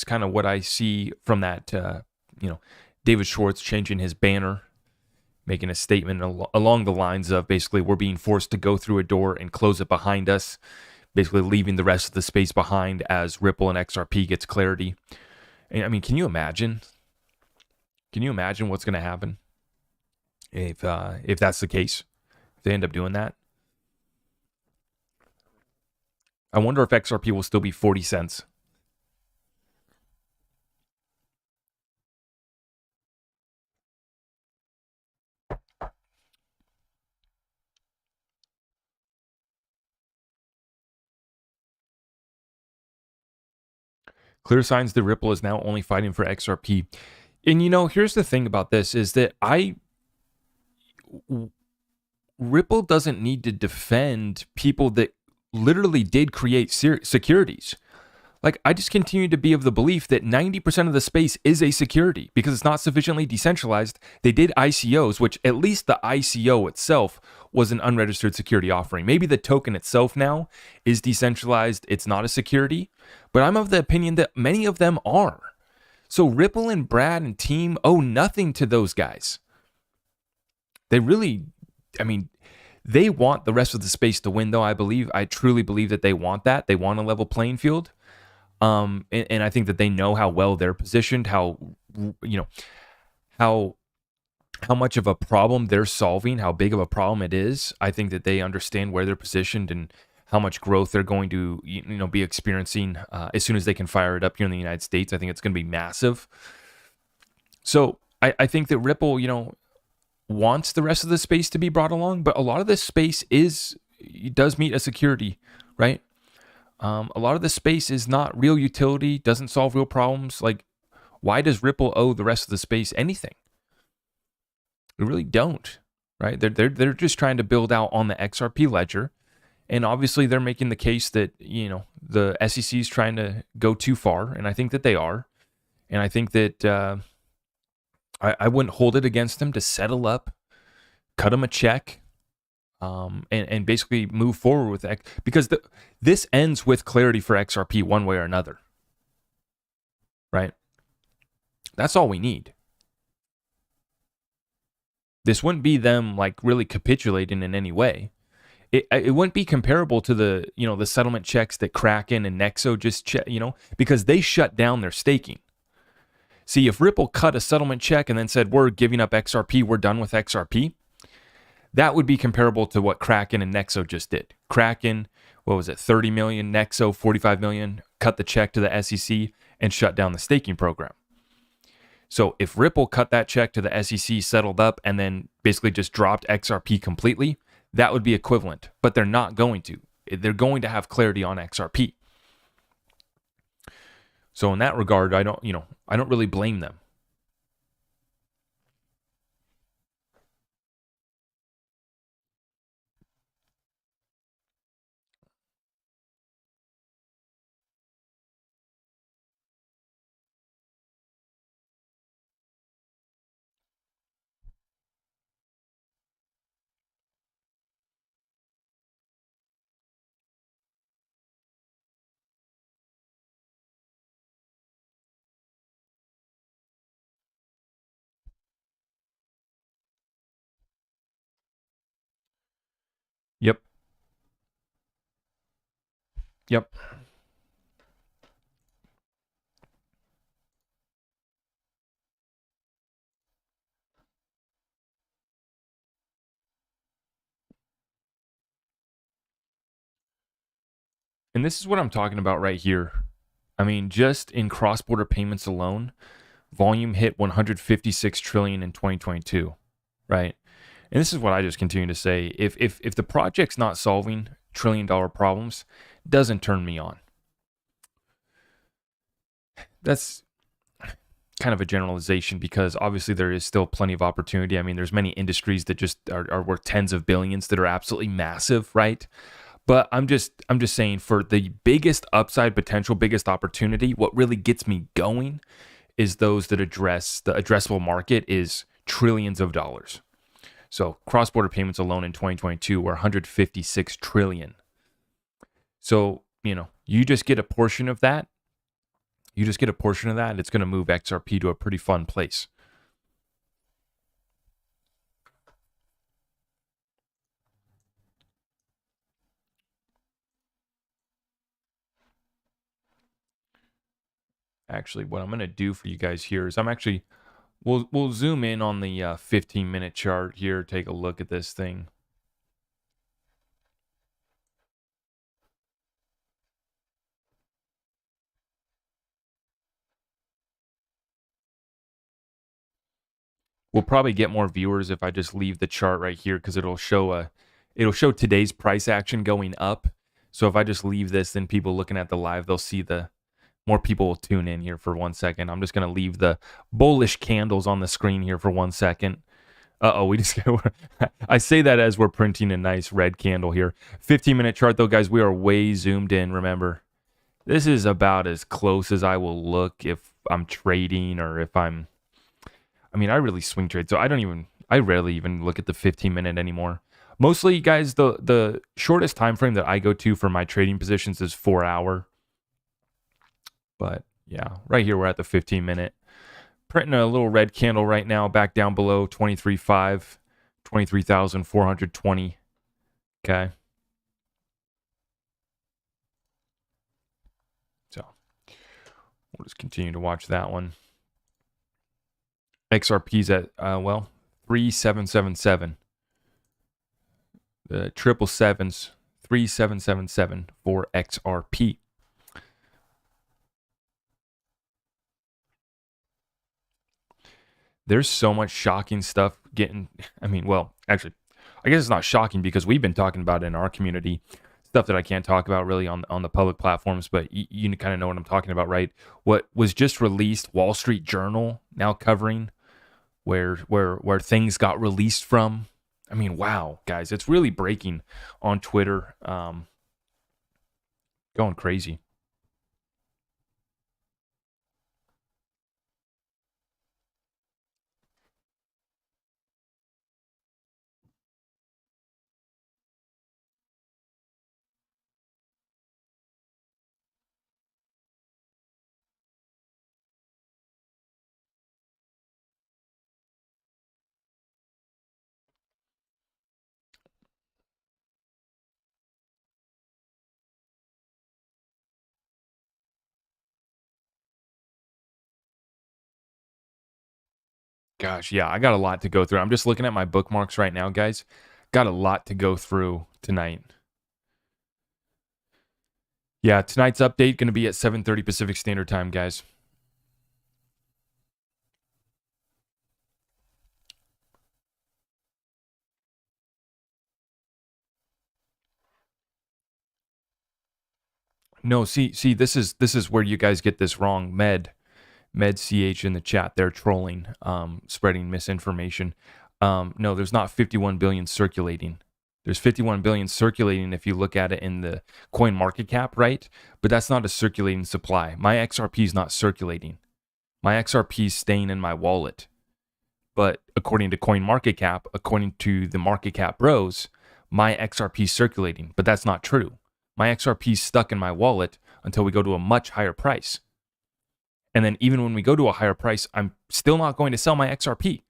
kind of what I see from that. David Schwartz changing his banner, making a statement along the lines of basically we're being forced to go through a door and close it behind us, basically leaving the rest of the space behind as Ripple and XRP gets clarity. I mean, can you imagine? Can you imagine what's going to happen if that's the case? If they end up doing that, I wonder if XRP will still be 40 cents. Clear signs that Ripple is now only fighting for XRP. And here's the thing about this is that Ripple doesn't need to defend people that literally did create securities. Like, I just continue to be of the belief that 90% of the space is a security because it's not sufficiently decentralized. They did ICOs, which at least the ICO itself was an unregistered security offering. Maybe the token itself now is decentralized. It's not a security, but I'm of the opinion that many of them are. So Ripple and Brad and team owe nothing to those guys. They really, they want the rest of the space to win, though. I truly believe that they want that. They want a level playing field. And I think that they know how well they're positioned, how much of a problem they're solving, how big of a problem it is. I think that they understand where they're positioned and how much growth they're going to be experiencing as soon as they can fire it up here in the United States. I think it's going to be massive. So I think that Ripple, wants the rest of the space to be brought along, but a lot of this space does meet a security, right? A lot of the space is not real utility, doesn't solve real problems. Like, why does Ripple owe the rest of the space anything? They really don't, right? They're just trying to build out on the XRP ledger, and obviously they're making the case that the SEC is trying to go too far, and I think that they are, and I think that I wouldn't hold it against them to settle up, cut them a check. And basically move forward with X, because this ends with clarity for XRP one way or another, right? That's all we need. This wouldn't be them like really capitulating in any way. It wouldn't be comparable to the settlement checks that Kraken and Nexo because they shut down their staking. See, if Ripple cut a settlement check and then said, we're giving up XRP, we're done with XRP, that would be comparable to what Kraken and Nexo just did. Kraken, what was it, 30 million, Nexo, 45 million, cut the check to the SEC and shut down the staking program. So if Ripple cut that check to the SEC, settled up, and then basically just dropped XRP completely, that would be equivalent. But they're not going to. They're going to have clarity on XRP. So in that regard, I don't really blame them. Yep. Yep. And this is what I'm talking about right here. I mean, just in cross-border payments alone, volume hit 156 trillion in 2022, right? And this is what I just continue to say. If the project's not solving trillion-dollar problems, it doesn't turn me on. That's kind of a generalization because obviously there is still plenty of opportunity. I mean, there's many industries that just are worth tens of billions that are absolutely massive, right? But I'm just saying for the biggest upside potential, biggest opportunity, what really gets me going is those that address the addressable market is trillions of dollars. So cross-border payments alone in 2022 were 156 trillion. So, you just get a portion of that. It's going to move XRP to a pretty fun place. Actually, what I'm going to do for you guys here is we'll zoom in on the 15-minute chart here, take a look at this thing. We'll probably get more viewers if I just leave the chart right here because it'll show today's price action going up. So if I just leave this, then people looking at the live, they'll see more people will tune in here for 1 second. I'm just going to leave the bullish candles on the screen here for 1 second. We just I say that as we're printing a nice red candle here. 15-minute chart though, guys, we are way zoomed in. Remember, this is about as close as I will look if I'm trading or if I really swing trade, so I rarely even look at the 15-minute anymore. Mostly, guys, the shortest time frame that I go to for my trading positions is 4 hour. But yeah, right here we're at the 15-minute. Printing a little red candle right now, back down below 23.5, 23,420. Okay. So we'll just continue to watch that one. XRP's at 3777. The 777's 3777 for XRP. There's so much shocking stuff actually, I guess it's not shocking because we've been talking about it in our community, stuff that I can't talk about really on the public platforms, but you kind of know what I'm talking about, right? What was just released, Wall Street Journal now covering where things got released from. I mean, wow, guys, it's really breaking on Twitter, going crazy. Gosh, yeah, I got a lot to go through. I'm just looking at my bookmarks right now, guys. Got a lot to go through tonight. Yeah, tonight's update going to be at 7:30 Pacific Standard Time, guys. No, see, this is where you guys get this wrong. Med ch in the chat, they're trolling, spreading misinformation. No, there's not 51 billion circulating. There's 51 billion circulating if you look at it in the coin market cap, right? But that's not a circulating supply. My XRP is not circulating. My XRP is staying in my wallet. But according to coin market cap, according to the market cap bros, my XRP is circulating. But that's not true. My XRP is stuck in my wallet until we go to a much higher price. And then even when we go to a higher price, I'm still not going to sell my XRP.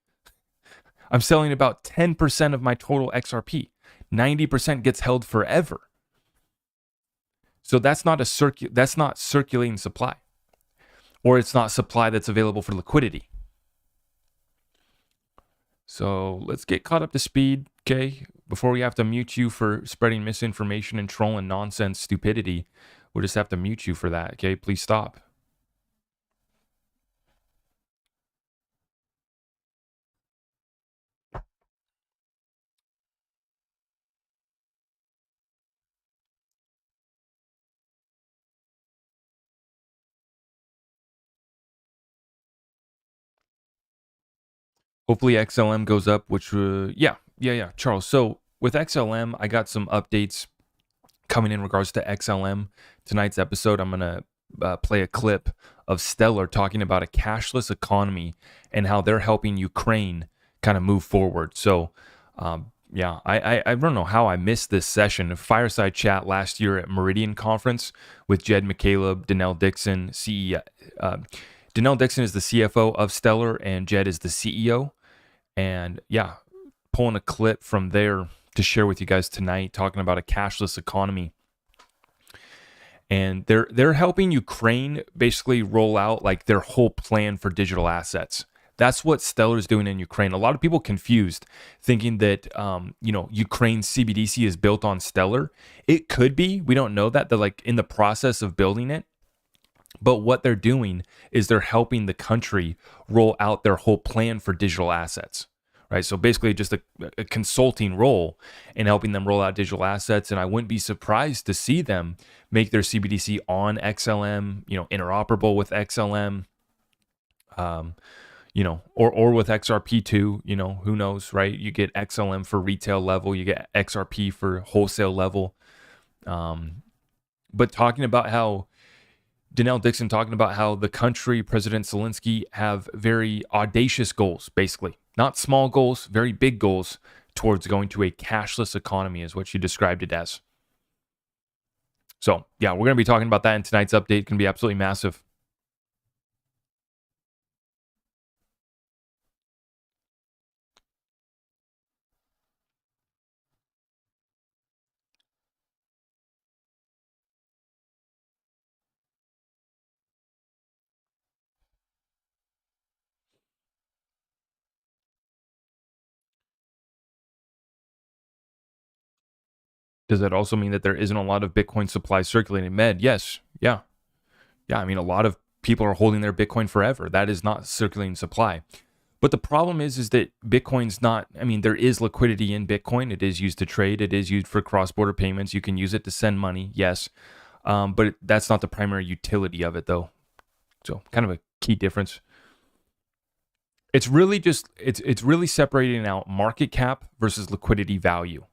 I'm selling about 10% of my total XRP. 90% gets held forever. So that's not circulating supply. Or it's not supply that's available for liquidity. So let's get caught up to speed, okay? Before we have to mute you for spreading misinformation and trolling nonsense stupidity, we'll just have to mute you for that, okay? Please stop. Hopefully XLM goes up, which, yeah, Charles. So with XLM, I got some updates coming in regards to XLM. Tonight's episode, I'm going to play a clip of Stellar talking about a cashless economy and how they're helping Ukraine kind of move forward. So, yeah, I don't know how I missed this session. A fireside chat last year at Meridian Conference with Jed McCaleb, Danelle Dixon, CEO. Danelle Dixon is the CFO of Stellar, and Jed is the CEO. And yeah, pulling a clip from there to share with you guys tonight, talking about a cashless economy. And they're helping Ukraine basically roll out like their whole plan for digital assets. That's what Stellar is doing in Ukraine. A lot of people confused, thinking that Ukraine's CBDC is built on Stellar. It could be. We don't know that. They're like in the process of building it. But what they're doing is they're helping the country roll out their whole plan for digital assets, right? So basically just a consulting role in helping them roll out digital assets. And I wouldn't be surprised to see them make their CBDC on XLM, interoperable with XLM, or with XRP too, who knows, right? You get XLM for retail level, you get XRP for wholesale level. But talking about how Danelle Dixon talking about how the country, President Zelensky, have very audacious goals, basically. Not small goals, very big goals towards going to a cashless economy is what she described it as. So, yeah, we're going to be talking about that in tonight's update. It's going to be absolutely massive. Does that also mean that there isn't a lot of Bitcoin supply circulating? Med, yes. Yeah. Yeah, I mean, a lot of people are holding their Bitcoin forever. That is not circulating supply. But the problem is that Bitcoin's not, there is liquidity in Bitcoin. It is used to trade. It is used for cross-border payments. You can use it to send money, yes. But that's not the primary utility of it, though. So kind of a key difference. It's really just, it's really separating out market cap versus liquidity value.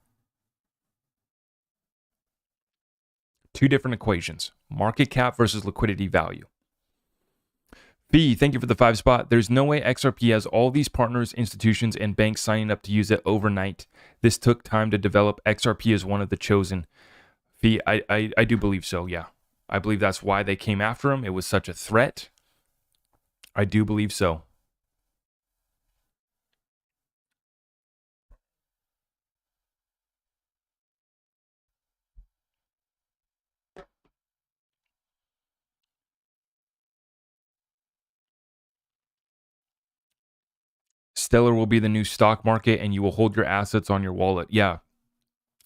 Two different equations, market cap versus liquidity value. B, thank you for the 5 spot. There's no way XRP has all these partners, institutions, and banks signing up to use it overnight. This took time to develop. XRP is one of the chosen. B, I do believe so, yeah. I believe that's why they came after him. It was such a threat. I do believe so. Stellar will be the new stock market and you will hold your assets on your wallet. Yeah.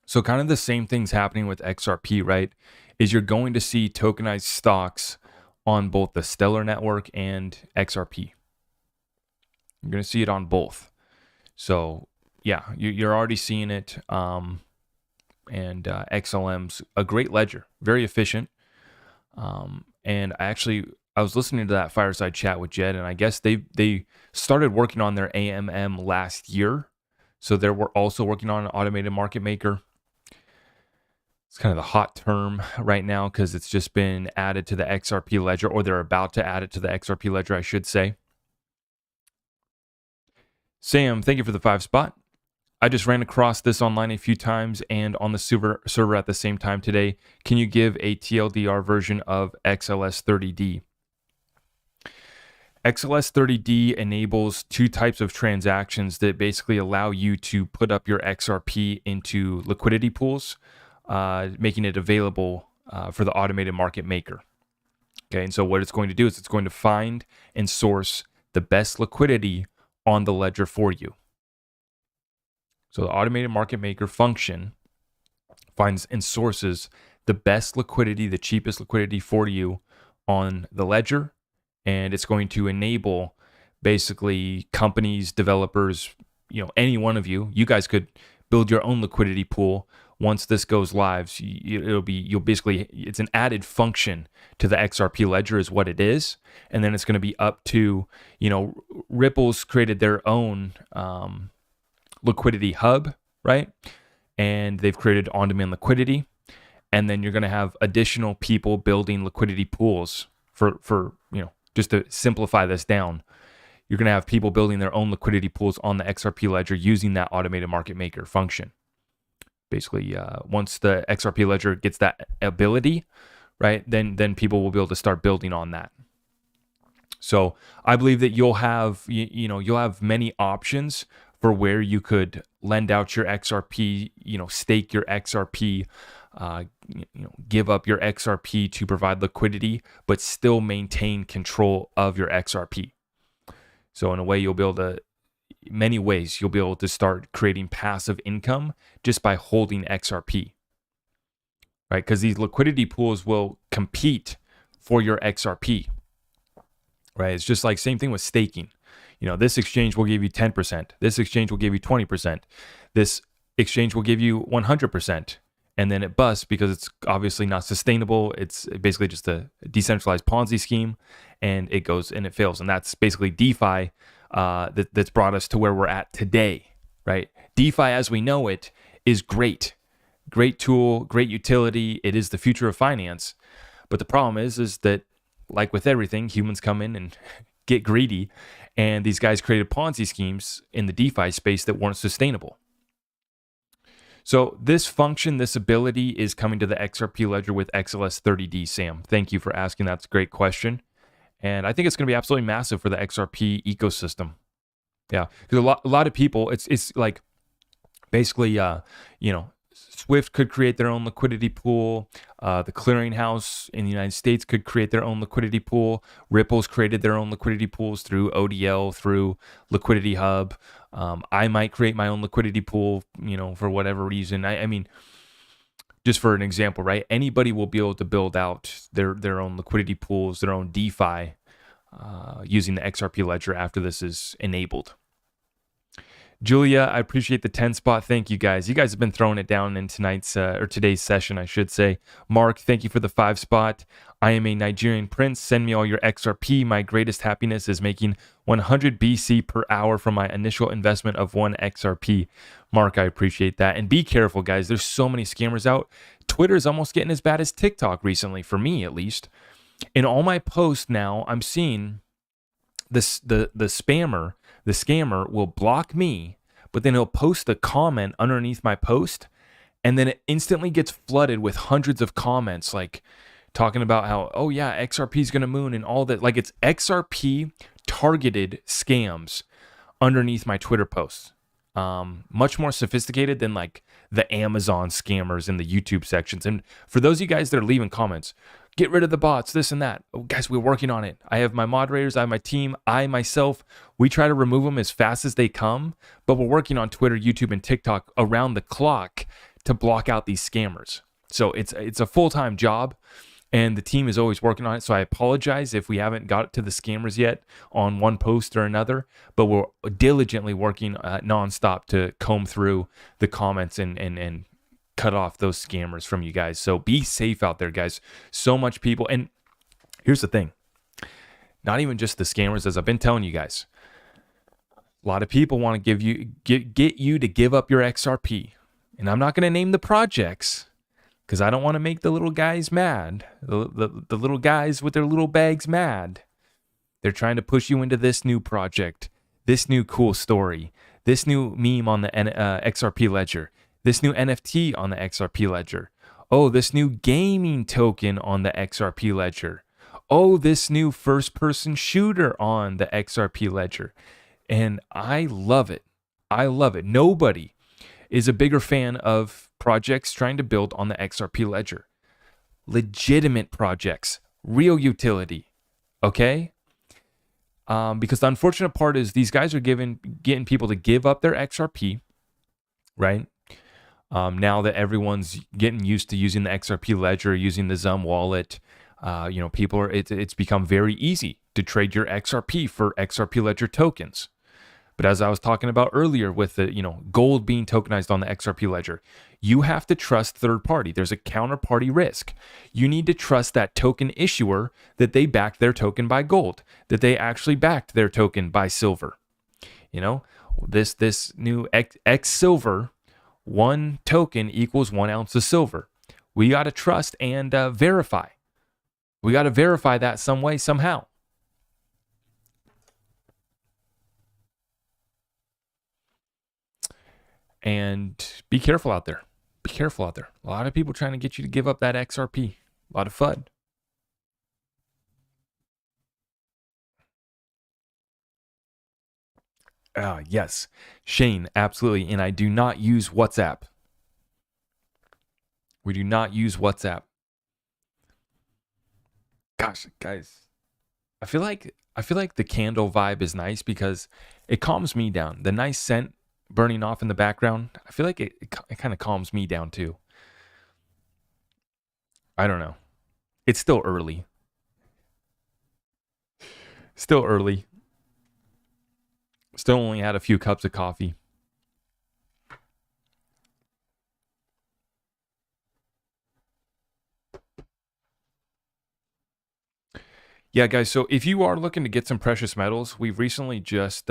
So kind of the same things happening with XRP, right? Is you're going to see tokenized stocks on both the Stellar network and XRP. You're going to see it on both. So yeah, you're already seeing it. And XLM's a great ledger, very efficient. And I was listening to that fireside chat with Jed, and I guess they started working on their AMM last year. So they were also working on an automated market maker. It's kind of the hot term right now because it's just been added to the XRP ledger, or they're about to add it to the XRP ledger, I should say. Sam, thank you for the 5 spot. I just ran across this online a few times and on the server at the same time today. Can you give a TLDR version of XLS30D? XLS30D enables 2 types of transactions that basically allow you to put up your XRP into liquidity pools, making it available for the automated market maker. Okay, and so what it's going to do is it's going to find and source the best liquidity on the ledger for you. So the automated market maker function finds and sources the best liquidity, the cheapest liquidity for you on the ledger. And it's going to enable basically companies, developers, any one of you guys could build your own liquidity pool. Once this goes live, it's an added function to the XRP ledger is what it is. And then it's going to be up to, Ripple's created their own liquidity hub, right? And they've created on-demand liquidity. And then you're going to have additional people building liquidity pools for just to simplify this down. You're going to have people building their own liquidity pools on the XRP ledger using that automated market maker function. Basically, once the XRP ledger gets that ability, right, then people will be able to start building on that. So I believe that you'll have you'll have many options for where you could lend out your XRP, stake your XRP, give up your XRP to provide liquidity, but still maintain control of your XRP. So in a way, you'll be able to start creating passive income just by holding XRP, right? Because these liquidity pools will compete for your XRP, right? It's just like same thing with staking. This exchange will give you 10%. This exchange will give you 20%. This exchange will give you 100%. And then it busts because it's obviously not sustainable. It's basically just a decentralized Ponzi scheme, and it goes and it fails. And that's basically DeFi that's brought us to where we're at today, right? DeFi as we know it is great. Great tool, great utility. It is the future of finance. But the problem is that, like with everything, humans come in and get greedy. And these guys created Ponzi schemes in the DeFi space that weren't sustainable. So this function, this ability is coming to the XRP ledger with XLS30D, Sam. Thank you for asking. That's a great question. And I think it's going to be absolutely massive for the XRP ecosystem. Yeah, because a lot of people, it's like basically, Swift could create their own liquidity pool. The clearinghouse in the United States could create their own liquidity pool. Ripple's created their own liquidity pools through ODL, through Liquidity Hub. I might create my own liquidity pool, for whatever reason. I mean, just for an example, right? Anybody will be able to build out their own liquidity pools, their own DeFi, using the XRP ledger after this is enabled. Julia, I appreciate the 10 spot. Thank you guys. You guys have been throwing it down in today's session, I should say. Mark, thank you for the 5 spot. I am a Nigerian prince. Send me all your XRP. My greatest happiness is making 100 BC per hour from my initial investment of 1 XRP. Mark, I appreciate that. And be careful, guys. There's so many scammers out. Twitter is almost getting as bad as TikTok recently, for me at least. In all my posts now, I'm seeing this the scammer will block me, but then he'll post a comment underneath my post, and then it instantly gets flooded with hundreds of comments, like talking about how, oh yeah, XRP is going to moon and all that. Like, it's XRP targeted scams underneath my Twitter posts. Much more sophisticated than like the Amazon scammers in the YouTube sections. And for those of you guys that are leaving comments, get rid of the bots, this and that. Oh, guys, we're working on it. I have my moderators, I have my team, I myself, we try to remove them as fast as they come, but we're working on Twitter, YouTube, and TikTok around the clock to block out these scammers. So it's a full-time job, and the team is always working on it. So I apologize if we haven't got to the scammers yet on one post or another, but we're diligently working nonstop to comb through the comments and cut off those scammers from you guys. So be safe out there, guys. So much people. And here's the thing. Not even just the scammers, as I've been telling you guys. A lot of people want to get you to give up your XRP. And I'm not going to name the projects because I don't want to make the little guys mad. The little guys with their little bags mad. They're trying to push you into this new project, this new cool story, this new meme on the XRP ledger, this new NFT on the XRP ledger. Oh, this new gaming token on the XRP ledger. Oh, this new first-person shooter on the XRP ledger. And I love it. I love it. Nobody is a bigger fan of projects trying to build on the XRP ledger. Legitimate projects, real utility, okay? Because the unfortunate part is these guys are getting people to give up their XRP, right? Now that everyone's getting used to using the XRP ledger, using the Zum wallet, people are. It's become very easy to trade your XRP for XRP ledger tokens. But as I was talking about earlier with the, gold being tokenized on the XRP ledger, you have to trust third party. There's a counterparty risk. You need to trust that token issuer that they backed their token by gold, that they actually backed their token by silver. This new X silver, 1 token equals 1 ounce of silver. We got to trust and verify. We got to verify that some way, somehow. And be careful out there. Be careful out there. A lot of people trying to get you to give up that XRP. A lot of FUD. Yes. Shane, absolutely. And I do not use WhatsApp. We do not use WhatsApp. Gosh, guys. I feel like the candle vibe is nice because it calms me down. The nice scent burning off in the background, I feel like it kind of calms me down too. I don't know. It's still early. Still early. Still only had a few cups of coffee. Yeah, guys, so if you are looking to get some precious metals, we've recently just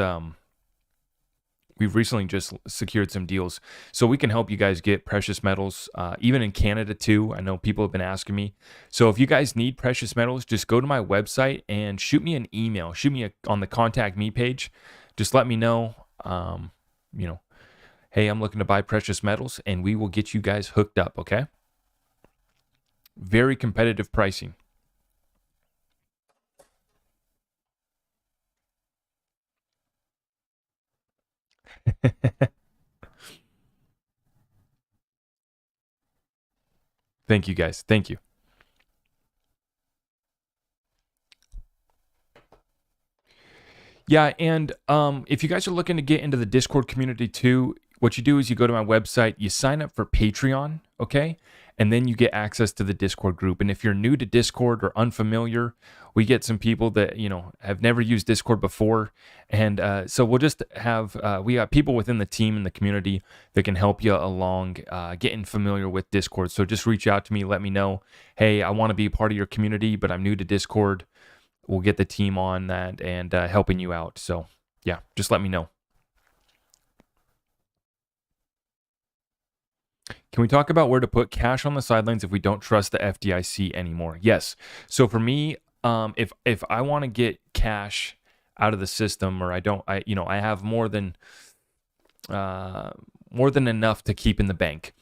secured some deals, so we can help you guys get precious metals, even in Canada too. I know people have been asking me. So if you guys need precious metals, just go to my website and shoot me an email. Shoot me on the contact me page. Just let me know, hey, I'm looking to buy precious metals, and we will get you guys hooked up, okay? Very competitive pricing. Thank you, guys. Thank you. Yeah, and if you guys are looking to get into the Discord community too, what you do is you go to my website, you sign up for Patreon, okay? And then you get access to the Discord group. And if you're new to Discord or unfamiliar, we get some people that, have never used Discord before. And so we'll just have, we got people within the team and the community that can help you along getting familiar with Discord. So just reach out to me, let me know, hey, I want to be a part of your community, but I'm new to Discord. We'll get the team on that and helping you out. So yeah, just let me know. Can we talk about where to put cash on the sidelines if we don't trust the FDIC anymore? Yes. So for me, if I want to get cash out of the system, or I have more than enough to keep in the bank,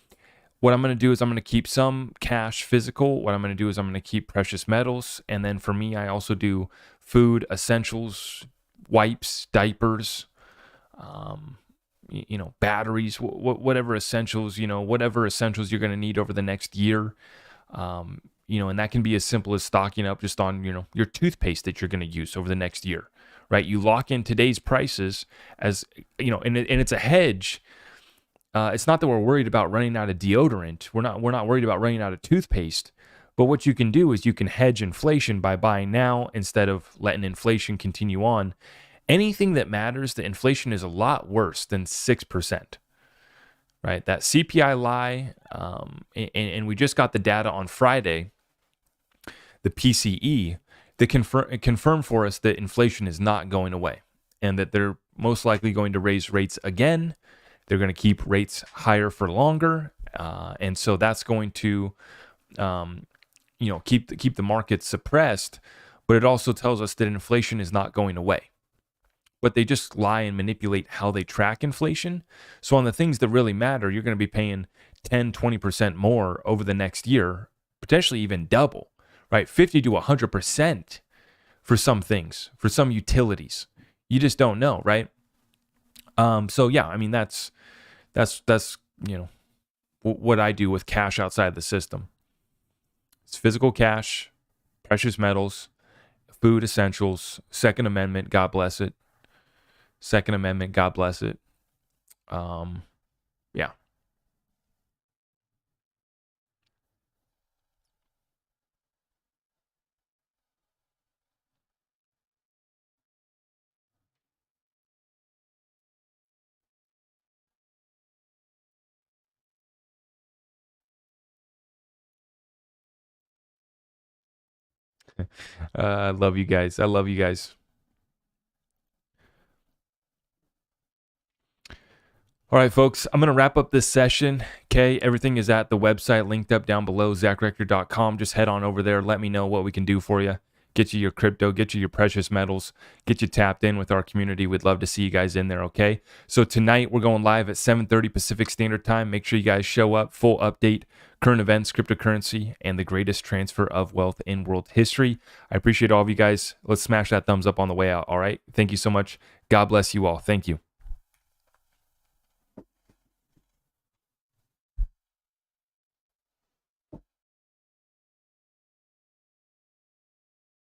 what I'm going to do is I'm going to keep some cash physical. What I'm going to do is I'm going to keep precious metals. And then for me, I also do food, essentials, wipes, diapers, batteries, whatever essentials, whatever essentials you're going to need over the next year. and that can be as simple as stocking up just on, your toothpaste that you're going to use over the next year, right? You lock in today's prices as, and it's a hedge. It's not that we're worried about running out of deodorant. We're not worried about running out of toothpaste. But what you can do is you can hedge inflation by buying now instead of letting inflation continue on. Anything that matters, the inflation is a lot worse than 6%, right? That CPI lie, and we just got the data on Friday, the PCE, that confirmed for us that inflation is not going away and that they're most likely going to raise rates again. They're going to keep rates higher for longer. And so that's going to, keep the market suppressed, but it also tells us that inflation is not going away. But they just lie and manipulate how they track inflation. So on the things that really matter, you're going to be paying 10, 20% more over the next year, potentially even double, right? 50 to 100% for some things, for some utilities. You just don't know, right? So yeah, I mean, that's what I do with cash outside the system. It's physical cash, precious metals, food essentials, Second Amendment, God bless it. Second Amendment, God bless it. Yeah. I love you guys. I love you guys. All right, folks, I'm going to wrap up this session. Okay, everything is at the website linked up down below, zachrector.com. Just head on over there. Let me know what we can do for you. Get you your crypto, get you your precious metals, get you tapped in with our community. We'd love to see you guys in there, okay? So tonight we're going live at 7:30 Pacific Standard Time. Make sure you guys show up. Full update, current events, cryptocurrency, and the greatest transfer of wealth in world history. I appreciate all of you guys. Let's smash that thumbs up on the way out, all right? Thank you so much. God bless you all. Thank you.